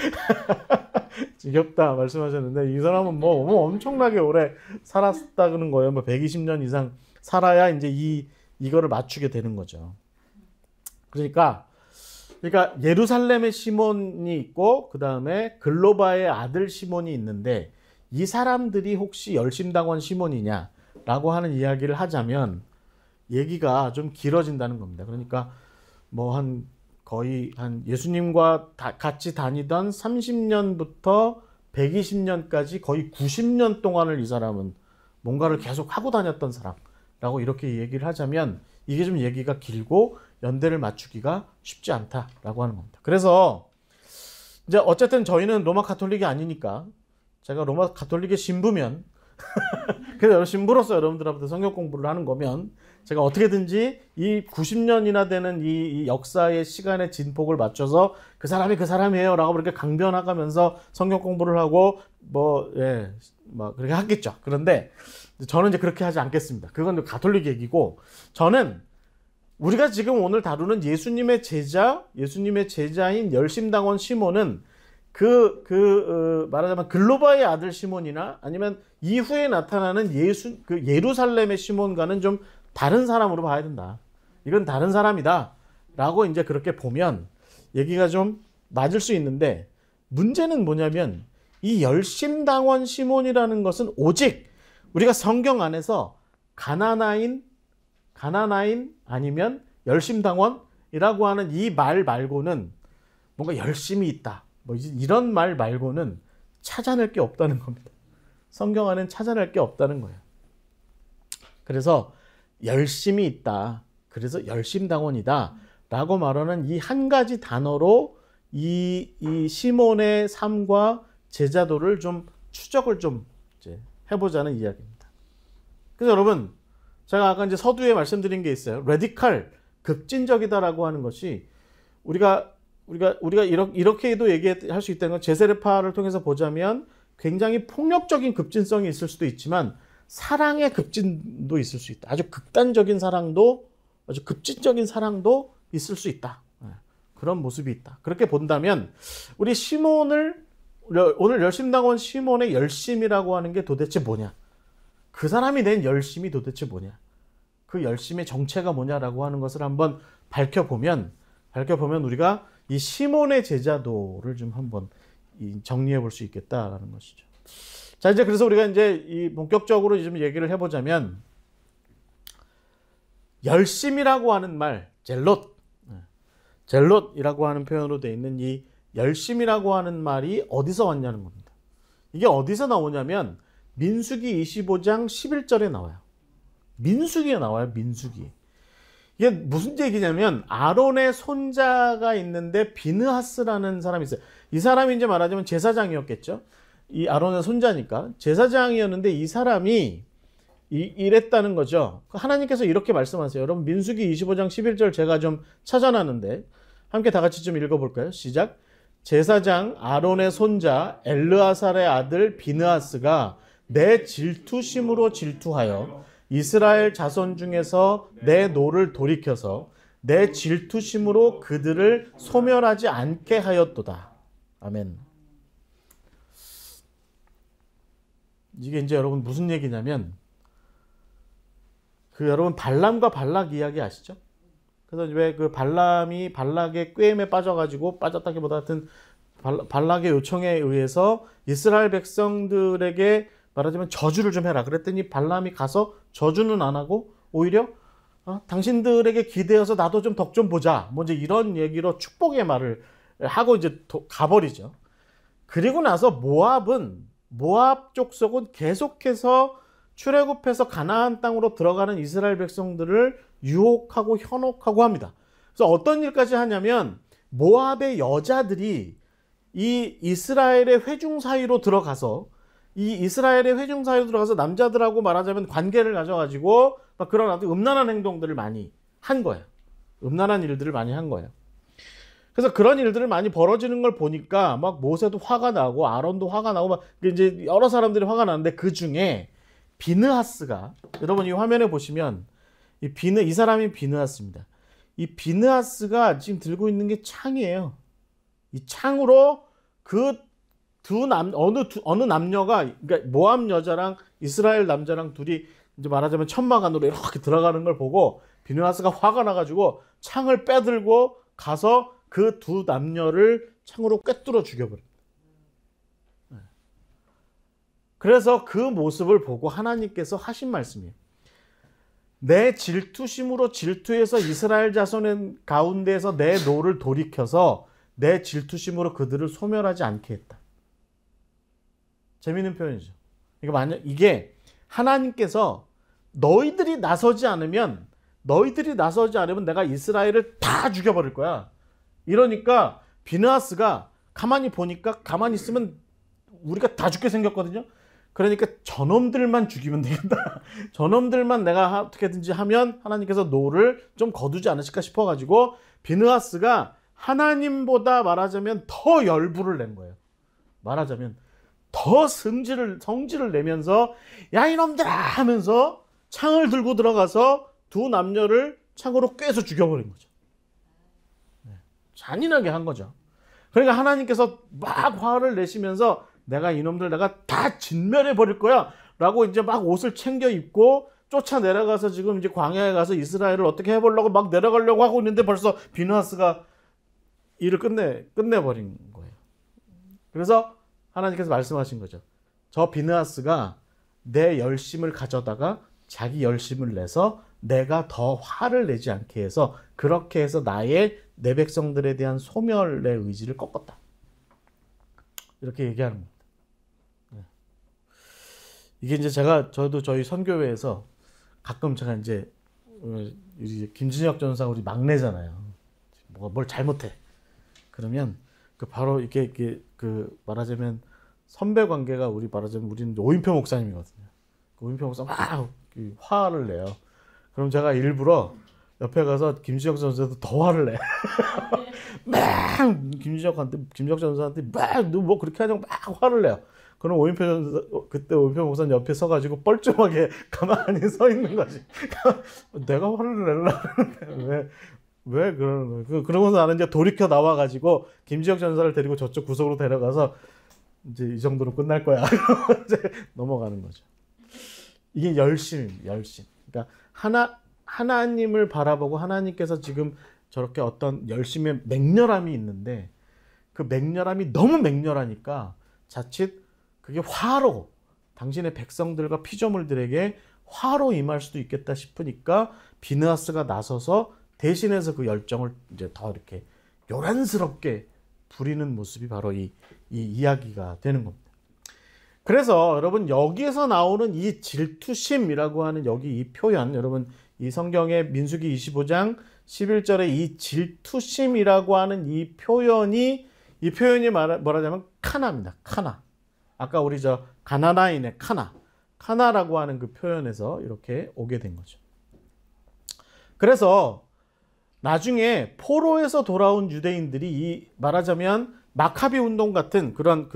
지겹다 말씀하셨는데 이 사람은 뭐 엄청나게 오래 살았다는 거예요. 뭐 120년 이상 살아야 이제 이거를 맞추게 되는 거죠. 그러니까 예루살렘의 시몬이 있고 그 다음에 글로바의 아들 시몬이 있는데 이 사람들이 혹시 열심당원 시몬이냐라고 하는 이야기를 하자면 얘기가 좀 길어진다는 겁니다. 그러니까 뭐 거의 예수님과 같이 다니던 30년부터 120년까지 거의 90년 동안을 이 사람은 뭔가를 계속 하고 다녔던 사람라고 이렇게 얘기를 하자면 이게 좀 얘기가 길고 연대를 맞추기가 쉽지 않다라고 하는 겁니다. 그래서 이제 어쨌든 저희는 로마 가톨릭이 아니니까 제가 로마 가톨릭의 신부면 그래서 신부로서 여러분들한테 성경 공부를 하는 거면 제가 어떻게든지 이 90년이나 되는 이 역사의 시간의 진폭을 맞춰서 그 사람이 그 사람이에요 라고 그렇게 강변하가면서 성경 공부를 하고 뭐 그렇게 하겠죠. 그런데 저는 이제 그렇게 하지 않겠습니다. 그건 가톨릭 얘기고 저는 우리가 지금 오늘 다루는 예수님의 제자인 열심당원 시몬은 말하자면 글로바의 아들 시몬이나 아니면 이후에 나타나는 예루살렘의 시몬과는 좀 다른 사람으로 봐야 된다. 이건 다른 사람이다. 라고 이제 그렇게 보면 얘기가 좀 맞을 수 있는데 문제는 뭐냐면 이 열심당원 시몬이라는 것은 오직 우리가 성경 안에서 가나나인 아니면 열심당원이라고 하는 이 말 말고는 뭔가 열심이 있다. 뭐 이런 말 말고는 찾아낼 게 없다는 겁니다. 성경 안에는 찾아낼 게 없다는 거예요. 그래서 열심이 있다. 그래서 열심당원이다. 라고 말하는 이 한 가지 단어로 이 시몬의 삶과 제자도를 좀 추적을 좀 이제 해보자는 이야기입니다. 그래서 여러분, 제가 아까 이제 서두에 말씀드린 게 있어요. 레디칼, 급진적이다라고 하는 것이 우리가 이렇게도 얘기할 수 있다는 건 제세례파를 통해서 보자면 굉장히 폭력적인 급진성이 있을 수도 있지만 사랑의 급진도 있을 수 있다. 아주 극단적인 사랑도 아주 급진적인 사랑도 있을 수 있다. 그런 모습이 있다. 그렇게 본다면 우리 오늘 열심당원 시몬의 열심이라고 하는 게 도대체 뭐냐? 그 사람이 낸 열심이 도대체 뭐냐? 그 열심의 정체가 뭐냐라고 하는 것을 한번 밝혀보면 우리가 이 시몬의 제자도를 좀 한번 정리해 볼 수 있겠다라는 것이죠. 자, 이제 그래서 우리가 이제 본격적으로 좀 얘기를 해보자면 열심이라고 하는 말, 젤롯이라고 하는 표현으로 되어 있는 이 열심이라고 하는 말이 어디서 왔냐는 겁니다. 이게 어디서 나오냐면 민수기 25장 11절에 나와요. 민수기에 나와요. 민수기. 이게 무슨 얘기냐면 아론의 손자가 있는데 비느하스라는 사람이 있어요. 이 사람이 이제 말하자면 제사장이었겠죠. 이 아론의 손자니까 제사장이었는데 이 사람이 이랬다는 거죠. 하나님께서 이렇게 말씀하세요. 여러분 민수기 25장 11절 제가 좀 찾아놨는데 함께 다 같이 좀 읽어볼까요? 시작. 제사장 아론의 손자 엘르아살의 아들 비느하스가 내 질투심으로 질투하여 이스라엘 자손 중에서 내 노를 돌이켜서 내 질투심으로 그들을 소멸하지 않게 하였도다. 아멘. 이게 이제 여러분 무슨 얘기냐면 여러분 발람과 발락 이야기 아시죠? 그래서 왜 그 발람이 발락의 꾀임에 빠졌다기보다 하여튼 발락의 요청에 의해서 이스라엘 백성들에게 말하자면 저주를 좀 해라. 그랬더니 발람이 가서 저주는 안 하고 오히려 당신들에게 기대어서 나도 좀 덕 좀 보자. 뭐 이제 이런 얘기로 축복의 말을 하고 이제 가버리죠. 그리고 나서 모압 족속은 계속해서 출애굽해서 가나안 땅으로 들어가는 이스라엘 백성들을 유혹하고 현혹하고 합니다. 그래서 어떤 일까지 하냐면 모압의 여자들이 이 이스라엘의 회중 사이로 들어가서 남자들하고 말하자면 관계를 가져가지고 막 그런 아주 음란한 행동들을 많이 한 거예요. 음란한 일들을 많이 한 거예요. 그래서 그런 일들을 많이 벌어지는 걸 보니까 막 모세도 화가 나고 아론도 화가 나고 막 이제 여러 사람들이 화가 나는데 그 중에 비느하스가, 여러분 이 화면에 보시면 이 사람이 비느하스입니다. 이 비느하스가 지금 들고 있는 게 창이에요. 이 창으로 그 어느 남녀가, 그러니까 모압 여자랑 이스라엘 남자랑 둘이 이제 말하자면 천막 안으로 이렇게 들어가는 걸 보고 비느하스가 화가 나가지고 창을 빼들고 가서 그 두 남녀를 창으로 꿰뚫어 죽여버립니다. 그래서 그 모습을 보고 하나님께서 하신 말씀이에요. 내 질투심으로 질투해서 이스라엘 자손의 가운데에서 내 노를 돌이켜서 내 질투심으로 그들을 소멸하지 않게 했다. 재미있는 표현이죠. 이게 하나님께서 너희들이 나서지 않으면 내가 이스라엘을 다 죽여버릴 거야. 이러니까 비느하스가 가만히 있으면 우리가 다 죽게 생겼거든요. 그러니까 저놈들만 죽이면 되겠다. 저놈들만 내가 어떻게든지 하면 하나님께서 노를 좀 거두지 않으실까 싶어가지고 비느하스가 하나님보다 말하자면 더 열불을 낸 거예요. 말하자면 더 성질을 내면서 야 이놈들아 하면서 창을 들고 들어가서 두 남녀를 창으로 꿰서 죽여버린 거죠. 잔인하게 한 거죠. 그러니까 하나님께서 막 화를 내시면서 내가 이놈들 내가 다 진멸해 버릴 거야 라고 이제 막 옷을 챙겨 입고 쫓아 내려가서 지금 이제 광야에 가서 이스라엘을 어떻게 해보려고 막 내려가려고 하고 있는데 벌써 비느하스가 일을 끝내버린 거예요. 그래서 하나님께서 말씀하신 거죠. 저 비느하스가 내 열심을 가져다가 자기 열심을 내서 내가 더 화를 내지 않게 해서 그렇게 해서 내 백성들에 대한 소멸의 의지를 꺾었다. 이렇게 얘기하는 겁니다. 이게 이제 저도 저희 선교회에서 가끔 제가 이제 김진혁 전사 우리 막내잖아요. 뭘 잘못해. 그러면 바로 이렇게 말하자면 선배 관계가 우리는 오인표 목사님이거든요. 오인표 목사 막 화를 내요. 그럼 제가 일부러 옆에 가서 김진혁 전사한테 더 화를 내. 막 김진혁 전사한테 막 너 뭐 그렇게 하냐고 막 화를 내요. 그럼 그때 오인표 목사님 옆에 서가지고 뻘쭘하게 가만히 서 있는 거지. 내가 화를 내려고 왜 그러는 거예요? 그러고서 나는 이제 돌이켜 나와가지고 김지혁 전사를 데리고 저쪽 구석으로 데려가서 이제 이 정도로 끝날 거야. 이제 넘어가는 거죠. 이게 열심입니다. 열심. 그러니까 하나님을 바라보고 하나님께서 지금 저렇게 어떤 열심의 맹렬함이 있는데 그 맹렬함이 너무 맹렬하니까 자칫 그게 화로 당신의 백성들과 피조물들에게 화로 임할 수도 있겠다 싶으니까 비느하스가 나서서 대신해서 그 열정을 이제 더 이렇게 요란스럽게 부리는 모습이 바로 이 이야기가 되는 겁니다. 그래서 여러분 여기에서 나오는 이 질투심이라고 하는 여기 이 표현, 여러분 이 성경의 민수기 25장 11절에 이 질투심이라고 하는 이 표현이 뭐라냐면 카나입니다. 카나. 아까 우리 가나나인의 카나라고 하는 그 표현에서 이렇게 오게 된 거죠. 그래서 나중에 포로에서 돌아온 유대인들이 말하자면 마카비 운동 같은 그런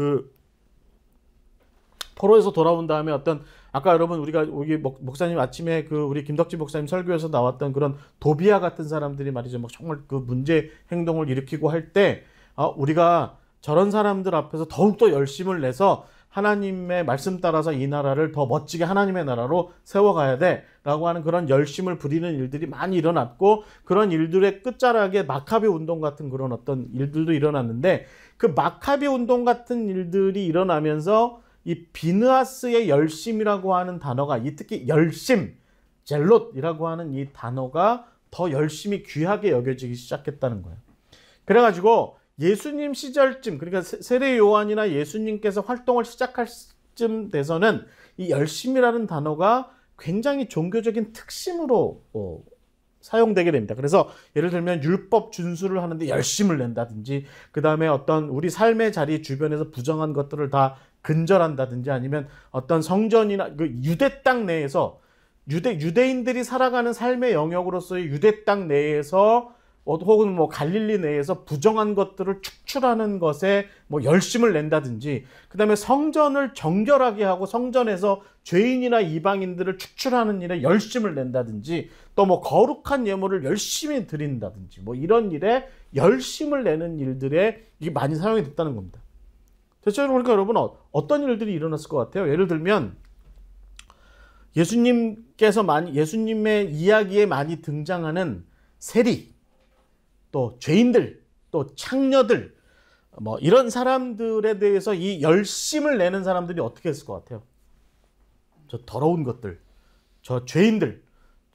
포로에서 돌아온 다음에 어떤 아까 여러분 우리가 여기 목사님 아침에 우리 김덕진 목사님 설교에서 나왔던 그런 도비아 같은 사람들이 말이죠. 막 정말 그 문제 행동을 일으키고 할 때 우리가 저런 사람들 앞에서 더욱더 열심을 내서 하나님의 말씀 따라서 이 나라를 더 멋지게 하나님의 나라로 세워가야 돼 라고 하는 그런 열심을 부리는 일들이 많이 일어났고 그런 일들의 끝자락에 마카비 운동 같은 그런 어떤 일들도 일어났는데 그 마카비 운동 같은 일들이 일어나면서 이 비느하스의 열심이라고 하는 단어가 특히 열심, 젤롯이라고 하는 이 단어가 더 열심히 귀하게 여겨지기 시작했다는 거예요. 그래가지고 예수님 시절쯤 그러니까 세례 요한이나 예수님께서 활동을 시작할 쯤 돼서는 이 열심이라는 단어가 굉장히 종교적인 특심으로 사용되게 됩니다. 그래서 예를 들면 율법 준수를 하는데 열심을 낸다든지 그 다음에 어떤 우리 삶의 자리 주변에서 부정한 것들을 다 근절한다든지 아니면 어떤 성전이나 그 유대 땅 내에서 유대인들이 살아가는 삶의 영역으로서의 유대 땅 내에서 혹은 뭐 갈릴리 내에서 부정한 것들을 축출하는 것에 뭐 열심을 낸다든지, 그 다음에 성전을 정결하게 하고 성전에서 죄인이나 이방인들을 축출하는 일에 열심을 낸다든지, 또 뭐 거룩한 예물을 열심히 드린다든지, 뭐 이런 일에 열심을 내는 일들에 이게 많이 사용이 됐다는 겁니다. 대체로 그러니까 여러분 어떤 일들이 일어났을 것 같아요? 예를 들면 예수님의 이야기에 많이 등장하는 세리, 또 죄인들, 또 창녀들, 뭐 이런 사람들에 대해서 이 열심을 내는 사람들이 어떻게 했을 것 같아요? 저 더러운 것들, 저 죄인들,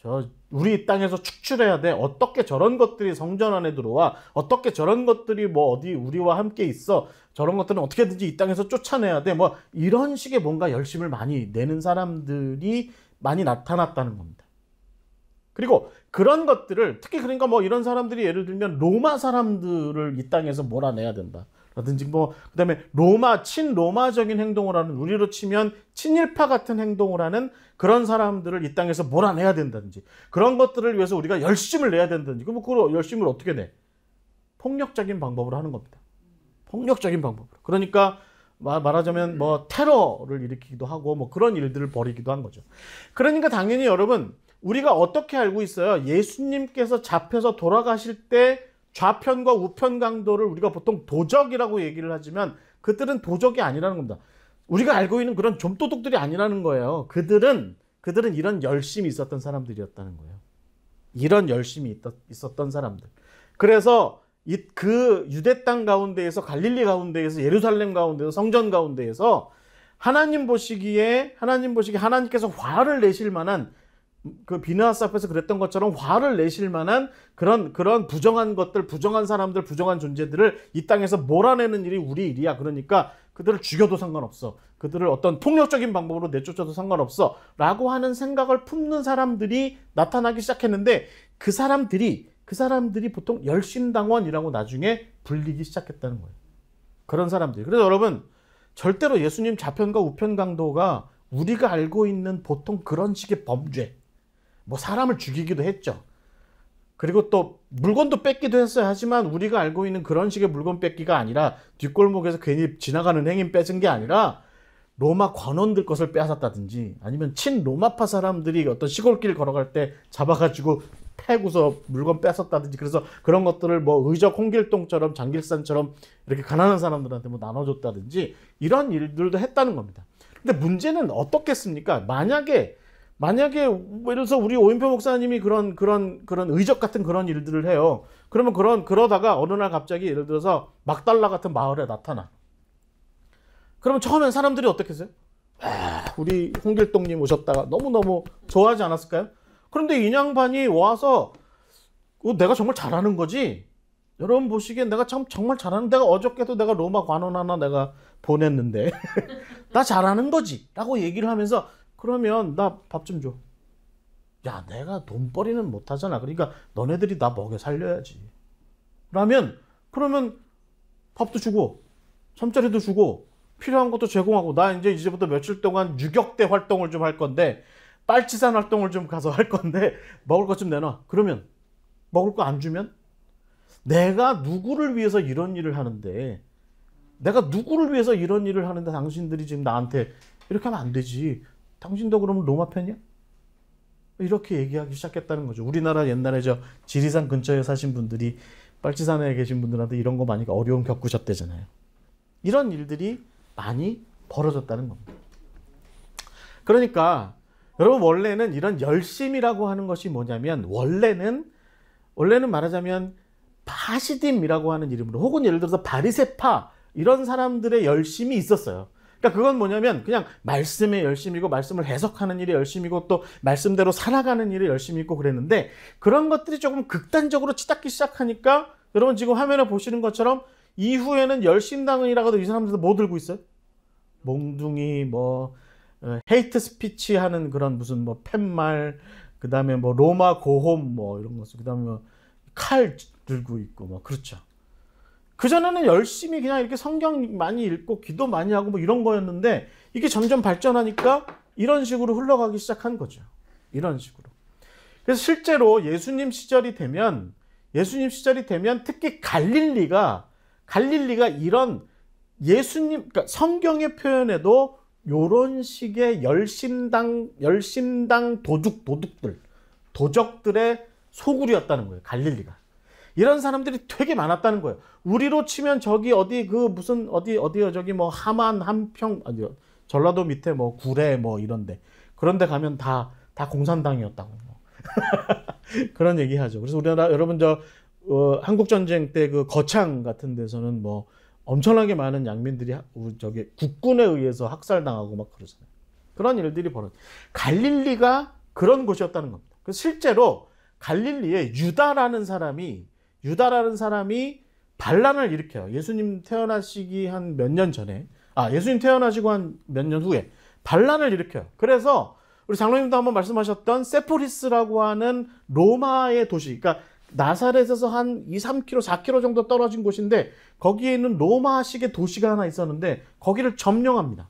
저 우리 땅에서 축출해야 돼. 어떻게 저런 것들이 성전 안에 들어와? 어떻게 저런 것들이 뭐 어디 우리와 함께 있어? 저런 것들은 어떻게든지 이 땅에서 쫓아내야 돼. 뭐 이런 식의 뭔가 열심을 많이 내는 사람들이 많이 나타났다는 겁니다. 그리고 그런 것들을 특히 그러니까 뭐 이런 사람들이 예를 들면 로마 사람들을 이 땅에서 몰아내야 된다. 라든지 뭐 그다음에 친로마적인 행동을 하는, 우리로 치면 친일파 같은 행동을 하는 그런 사람들을 이 땅에서 몰아내야 된다든지, 그런 것들을 위해서 우리가 열심을 내야 된다든지. 그럼 그 열심을 어떻게 내? 폭력적인 방법으로 하는 겁니다. 폭력적인 방법으로. 그러니까 말하자면 뭐 테러를 일으키기도 하고 뭐 그런 일들을 벌이기도 한 거죠. 그러니까 당연히 여러분, 우리가 어떻게 알고 있어요? 예수님께서 잡혀서 돌아가실 때 좌편과 우편 강도를 우리가 보통 도적이라고 얘기를 하지만 그들은 도적이 아니라는 겁니다. 우리가 알고 있는 그런 좀도둑들이 아니라는 거예요. 그들은 이런 열심이 있었던 사람들이었다는 거예요. 이런 열심이 있었던 사람들. 그래서 그 유대 땅 가운데에서, 갈릴리 가운데에서, 예루살렘 가운데에서, 성전 가운데에서 하나님 보시기에 하나님께서 화를 내실 만한, 그 비느하스 앞에서 그랬던 것처럼 화를 내실 만한 그런 부정한 것들, 부정한 사람들, 부정한 존재들을 이 땅에서 몰아내는 일이 우리 일이야. 그러니까 그들을 죽여도 상관없어. 그들을 어떤 폭력적인 방법으로 내쫓아도 상관없어. 라고 하는 생각을 품는 사람들이 나타나기 시작했는데, 그 사람들이 보통 열심당원이라고 나중에 불리기 시작했다는 거예요. 그런 사람들이. 그래서 여러분, 절대로 예수님 좌편과 우편 강도가 우리가 알고 있는 보통 그런 식의 범죄, 뭐 사람을 죽이기도 했죠. 그리고 또 물건도 뺏기도 했어요. 하지만 우리가 알고 있는 그런 식의 물건 뺏기가 아니라, 뒷골목에서 괜히 지나가는 행인 뺏은 게 아니라 로마 관원들 것을 빼앗았다든지, 아니면 친로마파 사람들이 어떤 시골길 걸어갈 때 잡아가지고 패고서 물건 뺏었다든지, 그래서 그런 것들을 뭐 의적 홍길동처럼, 장길산처럼 이렇게 가난한 사람들한테 뭐 나눠줬다든지, 이런 일들도 했다는 겁니다. 근데 문제는 어떻겠습니까? 만약에 뭐 예를 들어서 우리 오인표 목사님이 그런 의적 같은 그런 일들을 해요. 그러면 그러다가 어느 날 갑자기 예를 들어서 막달라 같은 마을에 나타나. 그러면 처음엔 사람들이 어떻겠어요? 우리 홍길동님 오셨다가 너무너무 좋아하지 않았을까요? 그런데 이 양반이 와서 내가 정말 잘하는 거지? 여러분 보시기엔 내가 정말 잘하는, 내가 어저께도 내가 로마 관원 하나 내가 보냈는데 나 잘하는 거지? 라고 얘기를 하면서, 그러면 나 밥 좀 줘. 야, 내가 돈벌이는 못하잖아. 그러니까 너네들이 나 먹여 살려야지. 그러면 밥도 주고 잠자리도 주고 필요한 것도 제공하고, 나 이제부터 며칠 동안 유격대 활동을 좀 할 건데, 빨치산 활동을 좀 가서 할 건데 먹을 것 좀 내놔. 그러면 먹을 거 안 주면, 내가 누구를 위해서 이런 일을 하는데 당신들이 지금 나한테 이렇게 하면 안 되지. 당신도 그러면 로마 편이야? 이렇게 얘기하기 시작했다는 거죠. 우리나라 옛날에 저 지리산 근처에 사신 분들이 빨치산에 계신 분들한테 이런 거 많이 어려움 겪으셨대잖아요. 이런 일들이 많이 벌어졌다는 겁니다. 그러니까 여러분, 원래는 이런 열심이라고 하는 것이 뭐냐면, 원래는 말하자면 바시딤이라고 하는 이름으로, 혹은 예를 들어서 바리새파, 이런 사람들의 열심이 있었어요. 그러니까 그건 뭐냐면 그냥 말씀에 열심이고, 말씀을 해석하는 일에 열심이고, 또 말씀대로 살아가는 일에 열심이 있고 그랬는데, 그런 것들이 조금 극단적으로 치닫기 시작하니까, 여러분 지금 화면에 보시는 것처럼 이후에는 열심당원이라고도 이 사람들도 뭐 들고 있어요? 몽둥이, 뭐 헤이트 스피치 하는 그런 무슨 뭐 팻말, 그 다음에 뭐 로마 고홈 뭐 이런 것, 그 다음에 뭐 칼 들고 있고 뭐, 그렇죠. 그전에는 열심히 그냥 이렇게 성경 많이 읽고 기도 많이 하고 뭐 이런 거였는데, 이게 점점 발전하니까 이런 식으로 흘러가기 시작한 거죠. 이런 식으로. 그래서 실제로 예수님 시절이 되면 예수님 시절이 되면 특히 갈릴리가 이런 예수님, 그러니까 성경의 표현에도 요런 식의 열심당 도적들의 소굴이었다는 거예요. 갈릴리가. 이런 사람들이 되게 많았다는 거예요. 우리로 치면 저기 어디 어디요 저기 뭐 하만 한평 아니요 전라도 밑에 뭐 구례 뭐 이런데 그런데 가면 다 공산당이었다고 뭐. 그런 얘기하죠. 그래서 우리나라 여러분 한국 전쟁 때 그 거창 같은 데서는 뭐 엄청나게 많은 양민들이 저기 국군에 의해서 학살당하고 막 그러잖아요. 그런 일들이 갈릴리가 그런 곳이었다는 겁니다. 그래서 실제로 갈릴리에 유다라는 사람이 반란을 일으켜요. 예수님 태어나시기 한 몇 년 전에, 예수님 태어나시고 한 몇 년 후에 반란을 일으켜요. 그래서 우리 장로님도 한번 말씀하셨던 세포리스라고 하는 로마의 도시, 그러니까 나사렛에서 한 2-3km, 4km 정도 떨어진 곳인데 거기에 있는 로마식의 도시가 하나 있었는데 거기를 점령합니다.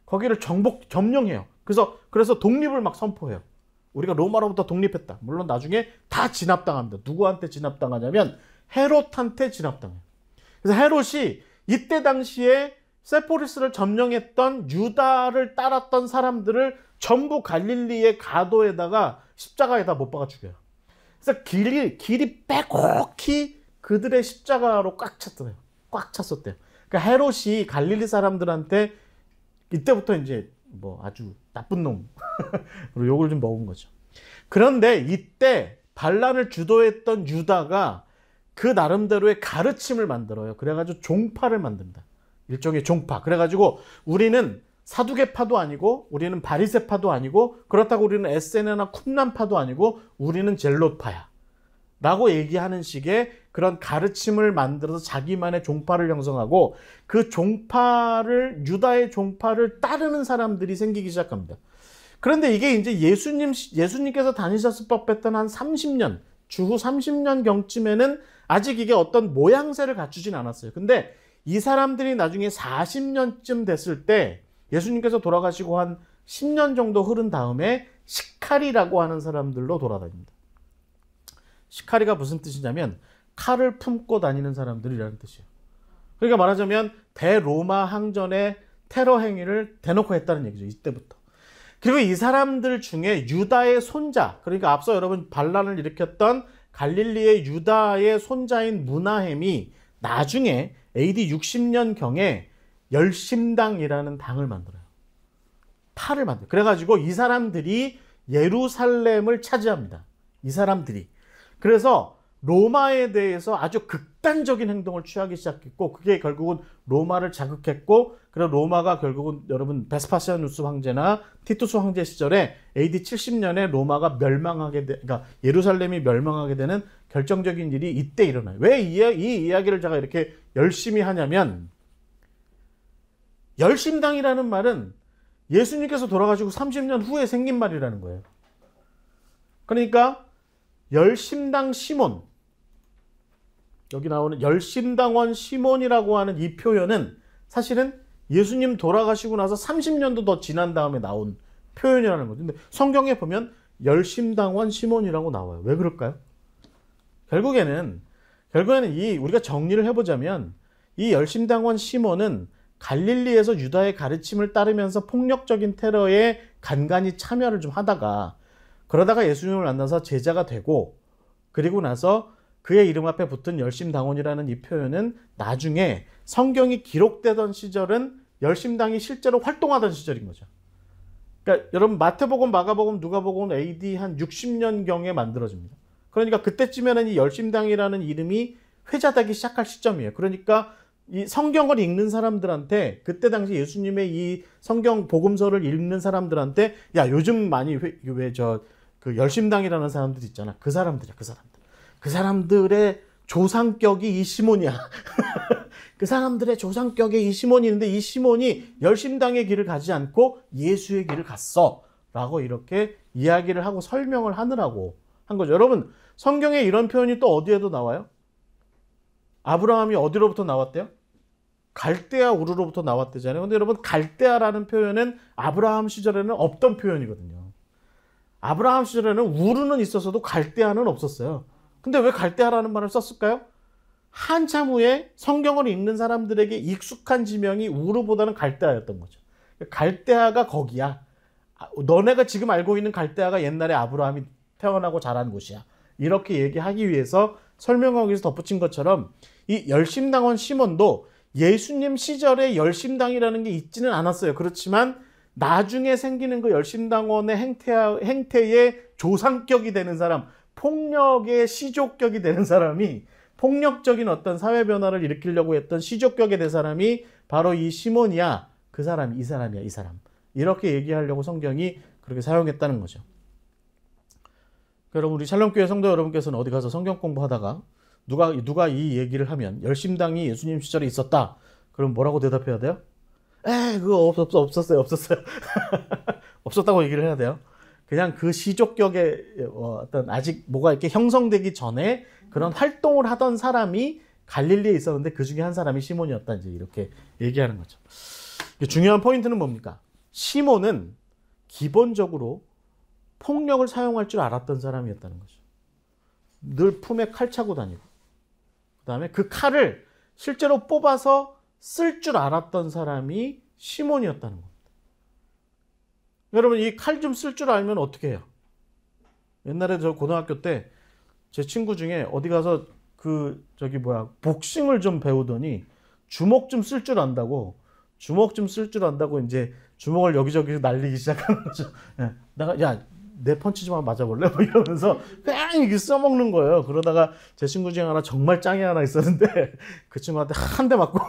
거기를 점령해요. 그래서 독립을 막 선포해요. 우리가 로마로부터 독립했다. 물론 나중에 다 진압당합니다. 누구한테 진압당하냐면 헤롯한테 진압당해요. 그래서 헤롯이 이때 당시에 세포리스를 점령했던 유다를 따랐던 사람들을 전부 갈릴리의 가도에다가 십자가에다 못 박아 죽여요. 그래서 길이 빼곡히 그들의 십자가로 꽉 찼었대요. 그러니까 헤롯이 갈릴리 사람들한테 이때부터 이제 뭐 아주 나쁜 놈으로 욕을 좀 먹은 거죠. 그런데 이때 반란을 주도했던 유다가 그 나름대로의 가르침을 만들어요. 그래가지고 종파를 만듭니다. 일종의 종파. 그래가지고 우리는 사두개파도 아니고 우리는 바리새파도 아니고 그렇다고 우리는 에세네나 쿰란파도 아니고 우리는 젤롯파야 라고 얘기하는 식의 그런 가르침을 만들어서 자기만의 종파를 형성하고 그 유다의 종파를 따르는 사람들이 생기기 시작합니다. 그런데 이게 이제 예수님께서 다니셨을 법했던 한 30년, 주후 30년 경쯤에는 아직 이게 어떤 모양새를 갖추진 않았어요. 근데 이 사람들이 나중에 40년쯤 됐을 때 예수님께서 돌아가시고 한 10년 정도 흐른 다음에 시카리라고 하는 사람들로 돌아다닙니다. 시카리가 무슨 뜻이냐면 칼을 품고 다니는 사람들이라는 뜻이에요. 그러니까 말하자면 대로마 항전의 테러 행위를 대놓고 했다는 얘기죠. 이때부터. 그리고 이 사람들 중에 유다의 손자, 그러니까 앞서 여러분 반란을 일으켰던 갈릴리의 유다의 손자인 무나헴이 나중에 AD 60년경에 열심당이라는 당을 만들어요. 파를 만들어요. 그래가지고 이 사람들이 예루살렘을 차지합니다. 이 사람들이. 그래서 로마에 대해서 아주 극단적인 행동을 취하기 시작했고 그게 결국은 로마를 자극했고 그래서 로마가 결국은 여러분 베스파시아누스 황제나 티투스 황제 시절에 AD 70년에 로마가 그러니까 예루살렘이 멸망하게 되는 결정적인 일이 이때 일어나요. 왜 이 이야기를 제가 이렇게 열심히 하냐면 열심당이라는 말은 예수님께서 돌아가시고 30년 후에 생긴 말이라는 거예요. 그러니까 열심당 시몬, 여기 나오는 열심당원 시몬이라고 하는 이 표현은 사실은 예수님 돌아가시고 나서 30년도 더 지난 다음에 나온 표현이라는 거죠. 근데 성경에 보면 열심당원 시몬이라고 나와요. 왜 그럴까요? 결국에는 우리가 정리를 해보자면 이 열심당원 시몬은 갈릴리에서 유다의 가르침을 따르면서 폭력적인 테러에 간간히 참여를 좀 하다가 그러다가 예수님을 만나서 제자가 되고 그리고 나서 그의 이름 앞에 붙은 열심당원이라는 이 표현은 나중에 성경이 기록되던 시절은 열심당이 실제로 활동하던 시절인 거죠. 그러니까 여러분 마태복음, 마가복음, 누가복음 AD 한 60년경에 만들어집니다. 그러니까 그때쯤에는 이 열심당이라는 이름이 회자되기 시작할 시점이에요. 그러니까 이 성경을 읽는 사람들한테 그때 당시 예수님의 이 성경 복음서를 읽는 사람들한테 야 요즘 많이 그 열심당이라는 사람들 있잖아. 그 사람들의 조상격이 이 시몬이야. 그 사람들의 조상격에 이 시몬이 있는데 이 시몬이 열심당의 길을 가지 않고 예수의 길을 갔어 라고 이렇게 이야기를 하고 설명을 하느라고 한 거죠. 여러분 성경에 이런 표현이 또 어디에도 나와요? 아브라함이 어디로부터 나왔대요? 갈대아 우르로부터 나왔대잖아요. 근데 여러분 갈대아라는 표현은 아브라함 시절에는 없던 표현이거든요. 아브라함 시절에는 우르는 있었어도 갈대아는 없었어요. 근데 왜 갈대아라는 말을 썼을까요? 한참 후에 성경을 읽는 사람들에게 익숙한 지명이 우르보다는 갈대아였던 거죠. 갈대아가 거기야. 너네가 지금 알고 있는 갈대아가 옛날에 아브라함이 태어나고 자란 곳이야. 이렇게 얘기하기 위해서 설명하기 위해서 덧붙인 것처럼 이 열심당원 시몬도 예수님 시절에 열심당이라는 게 있지는 않았어요. 그렇지만 나중에 생기는 그 열심당원의 행태의 조상격이 되는 사람, 폭력의 시족격이 되는 사람이, 폭력적인 어떤 사회 변화를 일으키려고 했던 시족격이 된 사람이 바로 이 시몬이야. 그 사람이 이 사람이야, 이 사람. 이렇게 얘기하려고 성경이 그렇게 사용했다는 거죠. 여러분, 우리 샬롬교회 성도 여러분께서는 어디 가서 성경 공부하다가 누가 이 얘기를 하면 열심당이 예수님 시절에 있었다. 그럼 뭐라고 대답해야 돼요? 그거 없었어요. 없었다고 얘기를 해야 돼요. 그냥 그 시족격의 어떤 아직 뭐가 이렇게 형성되기 전에 그런 활동을 하던 사람이 갈릴리에 있었는데 그 중에 한 사람이 시몬이었다. 이제 이렇게 얘기하는 거죠. 중요한 포인트는 뭡니까? 시몬은 기본적으로 폭력을 사용할 줄 알았던 사람이었다는 거죠. 늘 품에 칼 차고 다니고, 그 다음에 그 칼을 실제로 뽑아서 쓸 줄 알았던 사람이 시몬이었다는 겁니다. 여러분, 이 칼 좀 쓸 줄 알면 어떻게 해요? 옛날에 저 고등학교 때 제 친구 중에 어디 가서 복싱을 좀 배우더니 주먹 좀 쓸 줄 안다고 이제 주먹을 여기저기 날리기 시작하는 거죠. 야, 내 펀치 좀 한번 맞아볼래? 뭐 이러면서 그냥 이렇게 써먹는 거예요. 그러다가 제 친구 중에 하나 정말 짱이 하나 있었는데 그 친구한테 한 대 맞고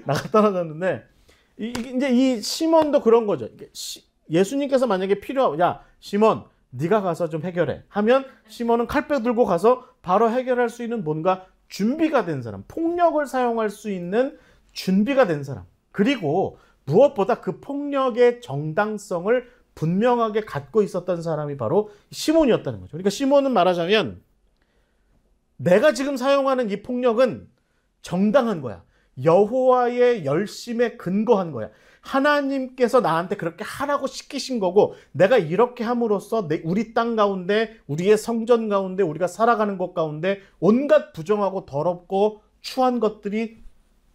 나가 떨어졌는데, 이제 이 시몬도 그런 거죠. 예수님께서 만약에 야, 시몬, 네가 가서 좀 해결해 하면 시몬은 칼빼 들고 가서 바로 해결할 수 있는 뭔가 준비가 된 사람, 폭력을 사용할 수 있는 준비가 된 사람, 그리고 무엇보다 그 폭력의 정당성을 분명하게 갖고 있었던 사람이 바로 시몬이었다는 거죠. 그러니까 시몬은 말하자면 내가 지금 사용하는 이 폭력은 정당한 거야. 여호와의 열심에 근거한 거야. 하나님께서 나한테 그렇게 하라고 시키신 거고, 내가 이렇게 함으로써 우리 땅 가운데, 우리의 성전 가운데, 우리가 살아가는 것 가운데 온갖 부정하고 더럽고 추한 것들이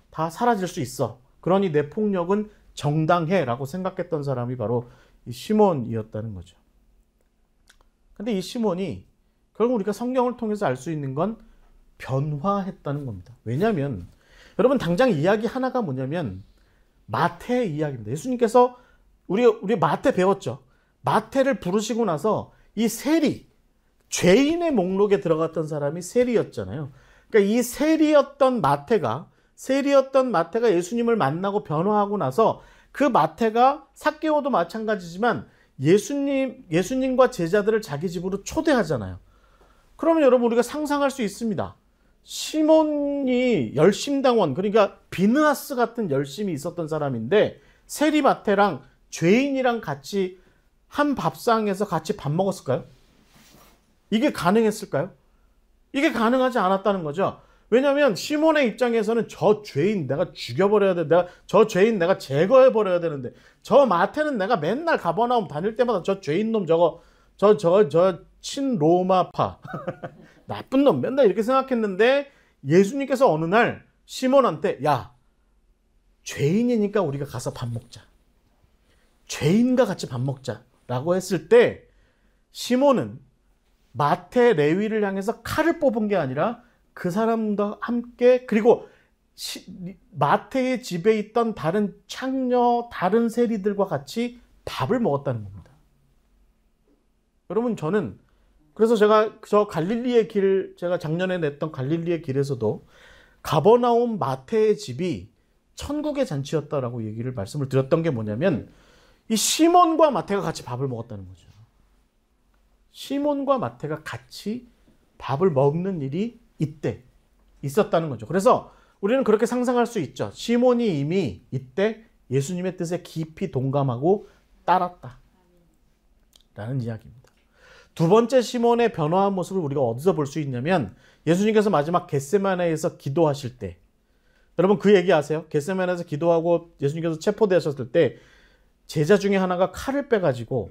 다 사라질 수 있어. 그러니 내 폭력은 정당해 라고 생각했던 사람이 바로 이 시몬이었다는 거죠. 근데 이 시몬이 결국 우리가 성경을 통해서 알 수 있는 건 변화했다는 겁니다. 왜냐하면 여러분, 당장 이야기 하나가 뭐냐면 마태의 이야기입니다. 예수님께서 우리 마태 배웠죠. 마태를 부르시고 나서 이 세리, 죄인의 목록에 들어갔던 사람이 세리였잖아요. 그러니까 이 세리였던 마태가 예수님을 만나고 변화하고 나서 그 마태가 삭개오도 마찬가지지만 예수님과 제자들을 자기 집으로 초대하잖아요. 그러면 여러분, 우리가 상상할 수 있습니다. 시몬이 열심당원, 그러니까 비느하스 같은 열심이 있었던 사람인데 세리 마태랑 죄인이랑 같이 한 밥상에서 같이 밥 먹었을까요? 이게 가능했을까요? 이게 가능하지 않았다는 거죠. 왜냐하면 시몬의 입장에서는 저 죄인 내가 죽여버려야 돼. 저 죄인 내가 제거해버려야 되는데, 저 마태는 내가 맨날 가버나움 다닐 때마다 저 죄인놈 저 친로마파 나쁜 놈 맨날 이렇게 생각했는데, 예수님께서 어느 날 시몬한테 야, 죄인이니까 우리가 가서 밥 먹자. 죄인과 같이 밥 먹자 라고 했을 때 시몬은 마태 레위를 향해서 칼을 뽑은 게 아니라 그 사람과 함께, 그리고 마태의 집에 있던 다른 창녀, 다른 세리들과 같이 밥을 먹었다는 겁니다. 여러분, 저는 그래서 저 갈릴리의 길, 제가 작년에 냈던 갈릴리의 길에서도 가버나움 마태의 집이 천국의 잔치였다라고 말씀을 드렸던 게 뭐냐면, 이 시몬과 마태가 같이 밥을 먹었다는 거죠. 시몬과 마태가 같이 밥을 먹는 일이 이때 있었다는 거죠. 그래서 우리는 그렇게 상상할 수 있죠. 시몬이 이미 이때 예수님의 뜻에 깊이 동감하고 따랐다 라는 이야기입니다. 두 번째 시몬의 변화한 모습을 우리가 어디서 볼 수 있냐면, 예수님께서 마지막 겟세마네에서 기도하실 때, 여러분 그 얘기 아세요? 겟세마네에서 기도하고 예수님께서 체포되셨을 때 제자 중에 하나가 칼을 빼가지고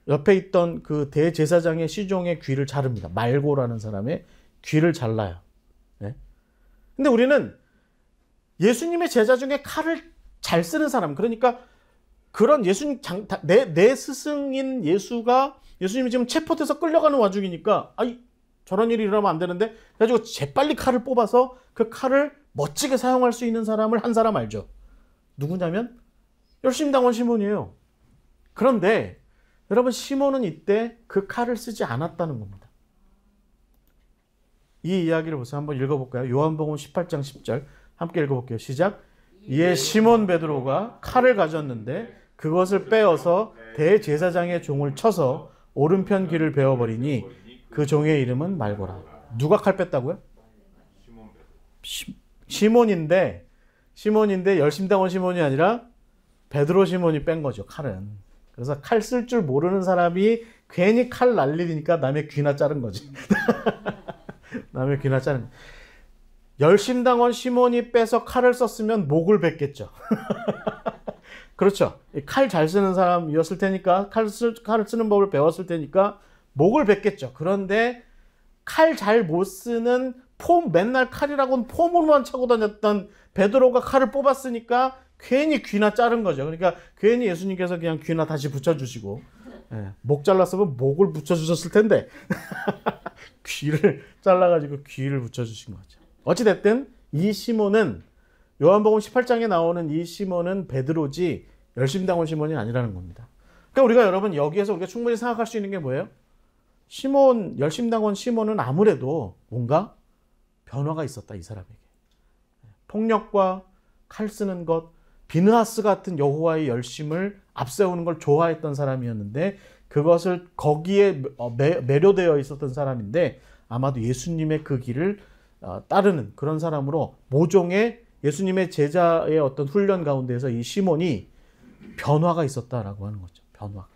옆에 있던 그 대제사장의 시종의 귀를 자릅니다. 말고라는 사람의 귀를 잘라요. 네? 근데 우리는 예수님의 제자 중에 칼을 잘 쓰는 사람, 그러니까 그런 예수님 내 스승인 예수님이 지금 체포돼서 끌려가는 와중이니까 저런 일이 일어나면 안 되는데 그래가지고 재빨리 칼을 뽑아서 그 칼을 멋지게 사용할 수 있는 사람을 한 사람 알죠? 누구냐면 열심당원 시몬이에요. 그런데 여러분, 시몬은 이때 그 칼을 쓰지 않았다는 겁니다. 이 이야기를 보세요. 한번 읽어볼까요? 요한복음 18장 10절 함께 읽어볼게요. 시작. 이에 시몬 베드로가 칼을 가졌는데 그것을 빼어서 대제사장의 종을 쳐서 오른편 귀를 베어버리니 그 종의 이름은 말고라. 누가 칼 뺐다고요? 시몬인데 열심당원 시몬이 아니라 베드로 시몬이 뺀 거죠, 칼은. 그래서 칼 쓸 줄 모르는 사람이 괜히 칼 날리니까 남의 귀나 자른 거지. 남의 귀나 자른. 열심당원 시몬이 빼서 칼을 썼으면 목을 뱉겠죠. 그렇죠. 칼 잘 쓰는 사람이었을 테니까, 칼을 쓰는 법을 배웠을 테니까 목을 뱉겠죠. 그런데 칼 잘 못 쓰는 맨날 칼이라고는 폼으로만 차고 다녔던 베드로가 칼을 뽑았으니까 괜히 귀나 자른 거죠. 그러니까 괜히 예수님께서 그냥 귀나 다시 붙여주시고, 목 잘랐으면 목을 붙여주셨을 텐데 귀를 잘라가지고 귀를 붙여주신 거죠. 어찌됐든 이 시몬은, 요한복음 18장에 나오는 이 시몬은 베드로지 열심당원 시몬이 아니라는 겁니다. 그러니까 우리가 여러분 여기에서 우리가 충분히 생각할 수 있는 게 뭐예요? 열심당원 시몬은 아무래도 뭔가 변화가 있었다, 이 사람에게. 폭력과 칼 쓰는 것, 비느하스 같은 여호와의 열심을 앞세우는 걸 좋아했던 사람이었는데, 그것을 거기에 매료되어 있었던 사람인데, 아마도 예수님의 그 길을 따르는 그런 사람으로, 모종의 예수님의 제자의 어떤 훈련 가운데서 이 시몬이 변화가 있었다라고 하는 거죠. 변화가.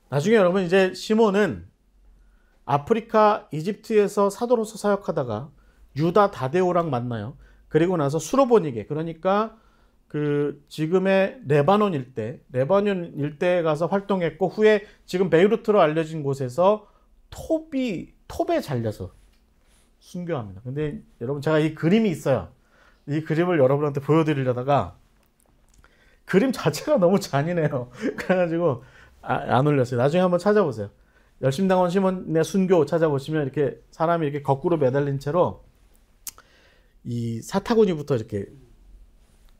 나중에 여러분, 이제 시몬은 아프리카 이집트에서 사도로서 사역하다가 유다 다데오랑 만나요. 그리고 나서 수로보니게, 그러니까 그 지금의 레바논 일대에 가서 활동했고, 후에 지금 베이루트로 알려진 곳에서 톱에 잘려서 순교합니다. 근데 여러분, 제가 이 그림이 있어요. 이 그림을 여러분한테 보여드리려다가 그림 자체가 너무 잔인해요. 그래가지고 안 올렸어요. 나중에 한번 찾아보세요. 열심당원 시몬의 순교 찾아보시면 이렇게 사람이 이렇게 거꾸로 매달린 채로 이 사타구니부터 이렇게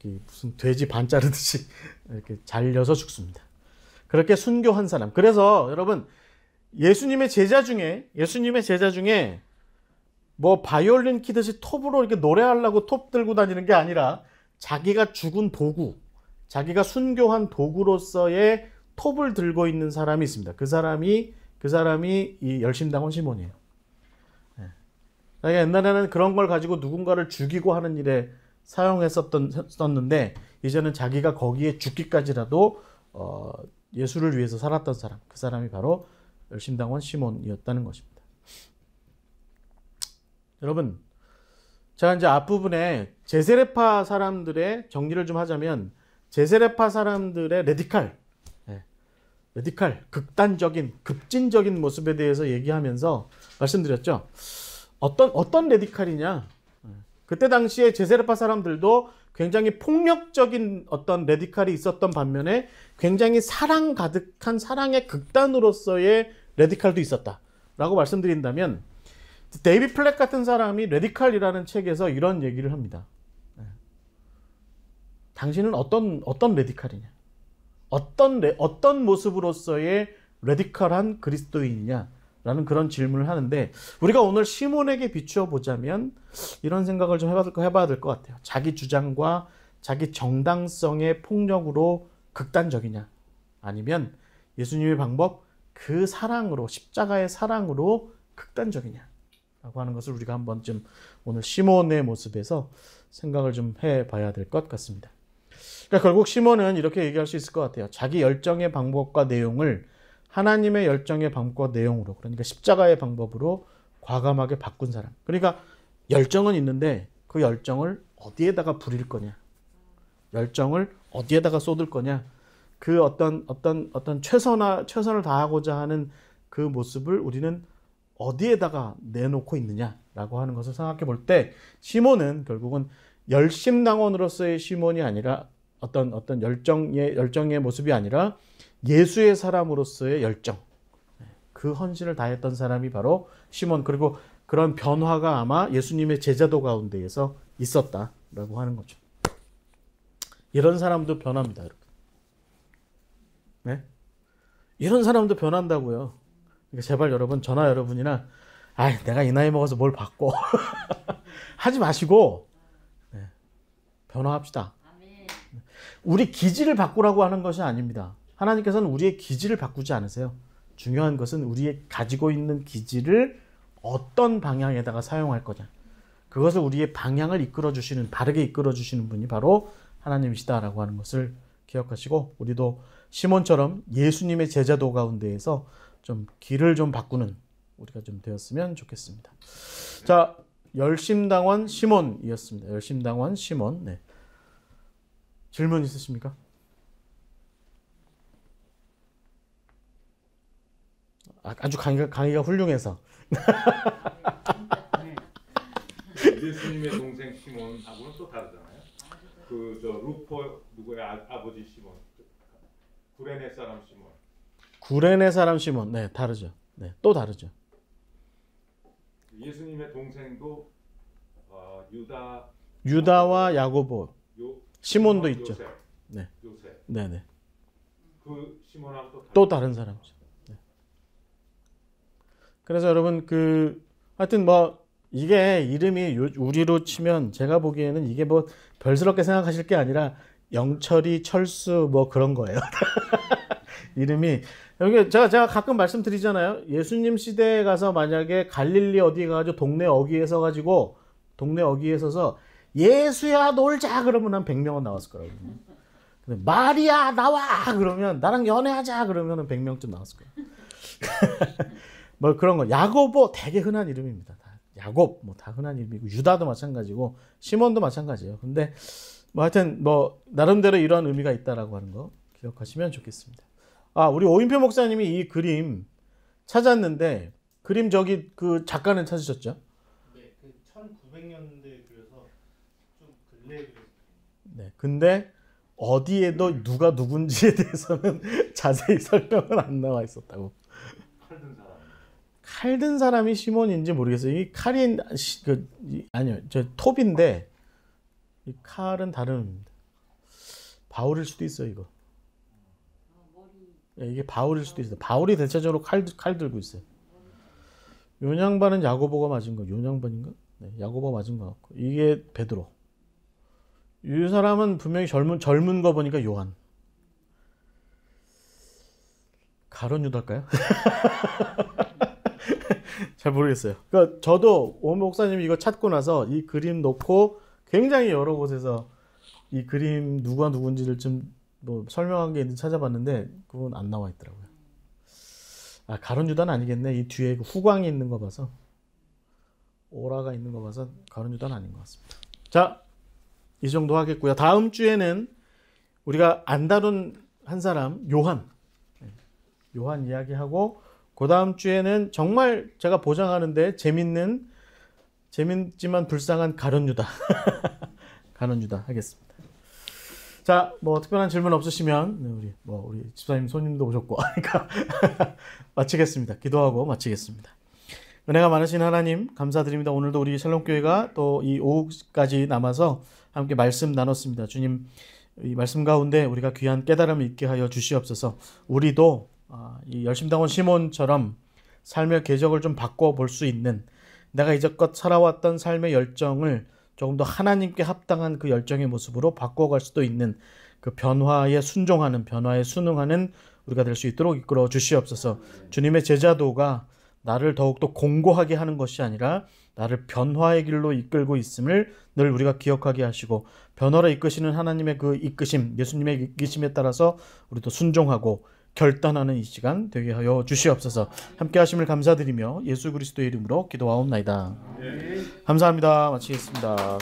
무슨 돼지 반 자르듯이 이렇게 잘려서 죽습니다. 그렇게 순교한 사람. 그래서 여러분, 예수님의 제자 중에 뭐 바이올린 키듯이 톱으로 이렇게 노래하려고 톱 들고 다니는 게 아니라 자기가 죽은 도구, 자기가 순교한 도구로서의 톱을 들고 있는 사람이 있습니다. 그 사람이 이 열심당원 시몬이에요. 옛날에는 그런 걸 가지고 누군가를 죽이고 하는 일에 사용했었는데, 이제는 자기가 거기에 죽기까지라도 예수를 위해서 살았던 사람, 그 사람이 바로 열심당원 시몬이었다는 것입니다. 여러분, 제가 이제 앞부분에 제세례파 사람들의 정리를 좀 하자면, 제세례파 사람들의 레디칼, 극단적인, 급진적인 모습에 대해서 얘기하면서 말씀드렸죠. 어떤 레디칼이냐? 그때 당시에 제세례파 사람들도 굉장히 폭력적인 어떤 레디칼이 있었던 반면에 굉장히 사랑 가득한 사랑의 극단으로서의 레디칼도 있었다라고 말씀드린다면, 데이비 플렉 같은 사람이 레디칼이라는 책에서 이런 얘기를 합니다. 당신은 어떤 레디칼이냐? 어떤 모습으로서의 레디컬한 그리스도인이냐? 라는 그런 질문을 하는데, 우리가 오늘 시몬에게 비추어 보자면 이런 생각을 좀 해봐야 될 것 같아요. 자기 주장과 자기 정당성의 폭력으로 극단적이냐, 아니면 예수님의 방법, 그 사랑으로, 십자가의 사랑으로 극단적이냐 라고 하는 것을 우리가 한번 좀 오늘 시몬의 모습에서 생각을 좀 해봐야 될 것 같습니다. 그러니까 결국 시몬은 이렇게 얘기할 수 있을 것 같아요. 자기 열정의 방법과 내용을 하나님의 열정의 방법과 내용으로, 그러니까 십자가의 방법으로 과감하게 바꾼 사람. 그러니까 열정은 있는데 그 열정을 어디에다가 부릴 거냐, 열정을 어디에다가 쏟을 거냐, 그 어떤 최선을 다하고자 하는 그 모습을 우리는 어디에다가 내놓고 있느냐라고 하는 것을 생각해 볼 때 시몬은 결국은 열심당원으로서의 시몬이 아니라 어떤 열정의 모습이 아니라 예수의 사람으로서의 열정, 그 헌신을 다했던 사람이 바로 시몬. 그리고 그런 변화가 아마 예수님의 제자도 가운데에서 있었다라고 하는 거죠. 이런 사람도 변합니다, 여러분. 네? 이런 사람도 변한다고요. 그러니까 제발 여러분, 저나 여러분이나 내가 이 나이 먹어서 뭘 바꿔 하지 마시고 변화합시다. 우리 기질을 바꾸라고 하는 것이 아닙니다. 하나님께서는 우리의 기질을 바꾸지 않으세요. 중요한 것은 우리의 가지고 있는 기질을 어떤 방향에다가 사용할 거냐. 그것을 우리의 방향을 이끌어주시는, 바르게 이끌어주시는 분이 바로 하나님이시다라고 하는 것을 기억하시고, 우리도 시몬처럼 예수님의 제자도 가운데에서 좀 길을 좀 바꾸는 우리가 좀 되었으면 좋겠습니다. 자, 열심당원 시몬이었습니다. 열심당원 시몬. 네. 질문 있으십니까? 아주 강의가 훌륭해서. 예수님의 동생 시몬하고는 또 다르잖아요. 루포 누구의 아버지 시몬, 구레네 사람 시몬. 구레네 사람 시몬, 네, 다르죠. 네, 또 다르죠. 예수님의 동생도 유다와 야고보, 시몬도 있죠. 요셉. 네, 요셉. 네. 그 시몬하고 또 다른 사람이죠. 네. 그래서 여러분 하여튼 이게 이름이 우리로 치면 제가 보기에는 이게 별스럽게 생각하실 게 아니라 영철이, 철수 그런 거예요. 이름이 여기 제가 가끔 말씀드리잖아요. 예수님 시대에 가서 만약에 갈릴리 어디에 가가지고 동네 어귀에 서서 예수야 놀자 그러면 한 100명은 나왔을 거라고. 근데 마리아 나와 그러면 나랑 연애하자 그러면 100명쯤 나왔을 거예요. 그런 거. 야고보 되게 흔한 이름입니다. 야곱 다 흔한 이름이고, 유다도 마찬가지고, 시몬도 마찬가지예요. 근데 하여튼 나름대로 이런 의미가 있다라고 하는 거 기억하시면 좋겠습니다. 우리 오인표 목사님이 이 그림 찾았는데, 그림 그 작가는 찾으셨죠? 네, 1900년대 그래서 좀 근래에 그려서. 네, 근데 어디에도 누가 누군지에 대해서는 자세히 설명은 안 나와 있었다고. 칼 든 사람이 시몬인지 모르겠어요. 이 칼이 아니요, 저 톱인데 이 칼은 다른 의미입니다. 바울일 수도 있어요, 이거. 이게 바울일 수도 있어요. 바울이 대체적으로 칼 들고 있어요. 요냥반은 야고보가 맞은 거, 요냥반인가? 네, 야고보 맞은 것 같고, 이게 베드로. 이 사람은 분명히 젊은 거 보니까 요한. 가룟 유다일까요? 잘 모르겠어요. 그러니까 저도 오 목사님이 이거 찾고 나서 이 그림 놓고 굉장히 여러 곳에서 이 그림 누가 누군지를 좀 설명한 게 있는지 찾아봤는데 그건 안 나와 있더라고요. 가룟 유다는 아니겠네. 이 뒤에 후광이 있는 거 봐서, 오라가 있는 거 봐서 가룟 유다는 아닌 것 같습니다. 자, 이 정도 하겠고요. 다음 주에는 우리가 안 다룬 한 사람, 요한 이야기하고, 그 다음 주에는 정말 제가 보장하는데 재밌지만 불쌍한 가룟 유다 가룟 유다 하겠습니다. 자, 특별한 질문 없으시면 우리 집사님 손님도 오셨고 하니까 마치겠습니다. 기도하고 마치겠습니다. 은혜가 많으신 하나님 감사드립니다. 오늘도 우리 샬롬교회가 또 이 오후까지 남아서 함께 말씀 나눴습니다. 주님, 이 말씀 가운데 우리가 귀한 깨달음을 있게 하여 주시옵소서. 우리도 이 열심당원 시몬처럼 삶의 궤적을 좀 바꿔볼 수 있는, 내가 이제껏 살아왔던 삶의 열정을 조금 더 하나님께 합당한 그 열정의 모습으로 바꿔갈 수도 있는 그 변화에 순종하는, 변화에 순응하는 우리가 될 수 있도록 이끌어 주시옵소서. 주님의 제자도가 나를 더욱더 공고하게 하는 것이 아니라 나를 변화의 길로 이끌고 있음을 늘 우리가 기억하게 하시고, 변화로 이끄시는 하나님의 그 이끄심, 예수님의 이끄심에 따라서 우리도 순종하고 결단하는 이 시간 되게 하여 주시옵소서. 함께 하심을 감사드리며 예수 그리스도의 이름으로 기도하옵나이다. 감사합니다. 마치겠습니다.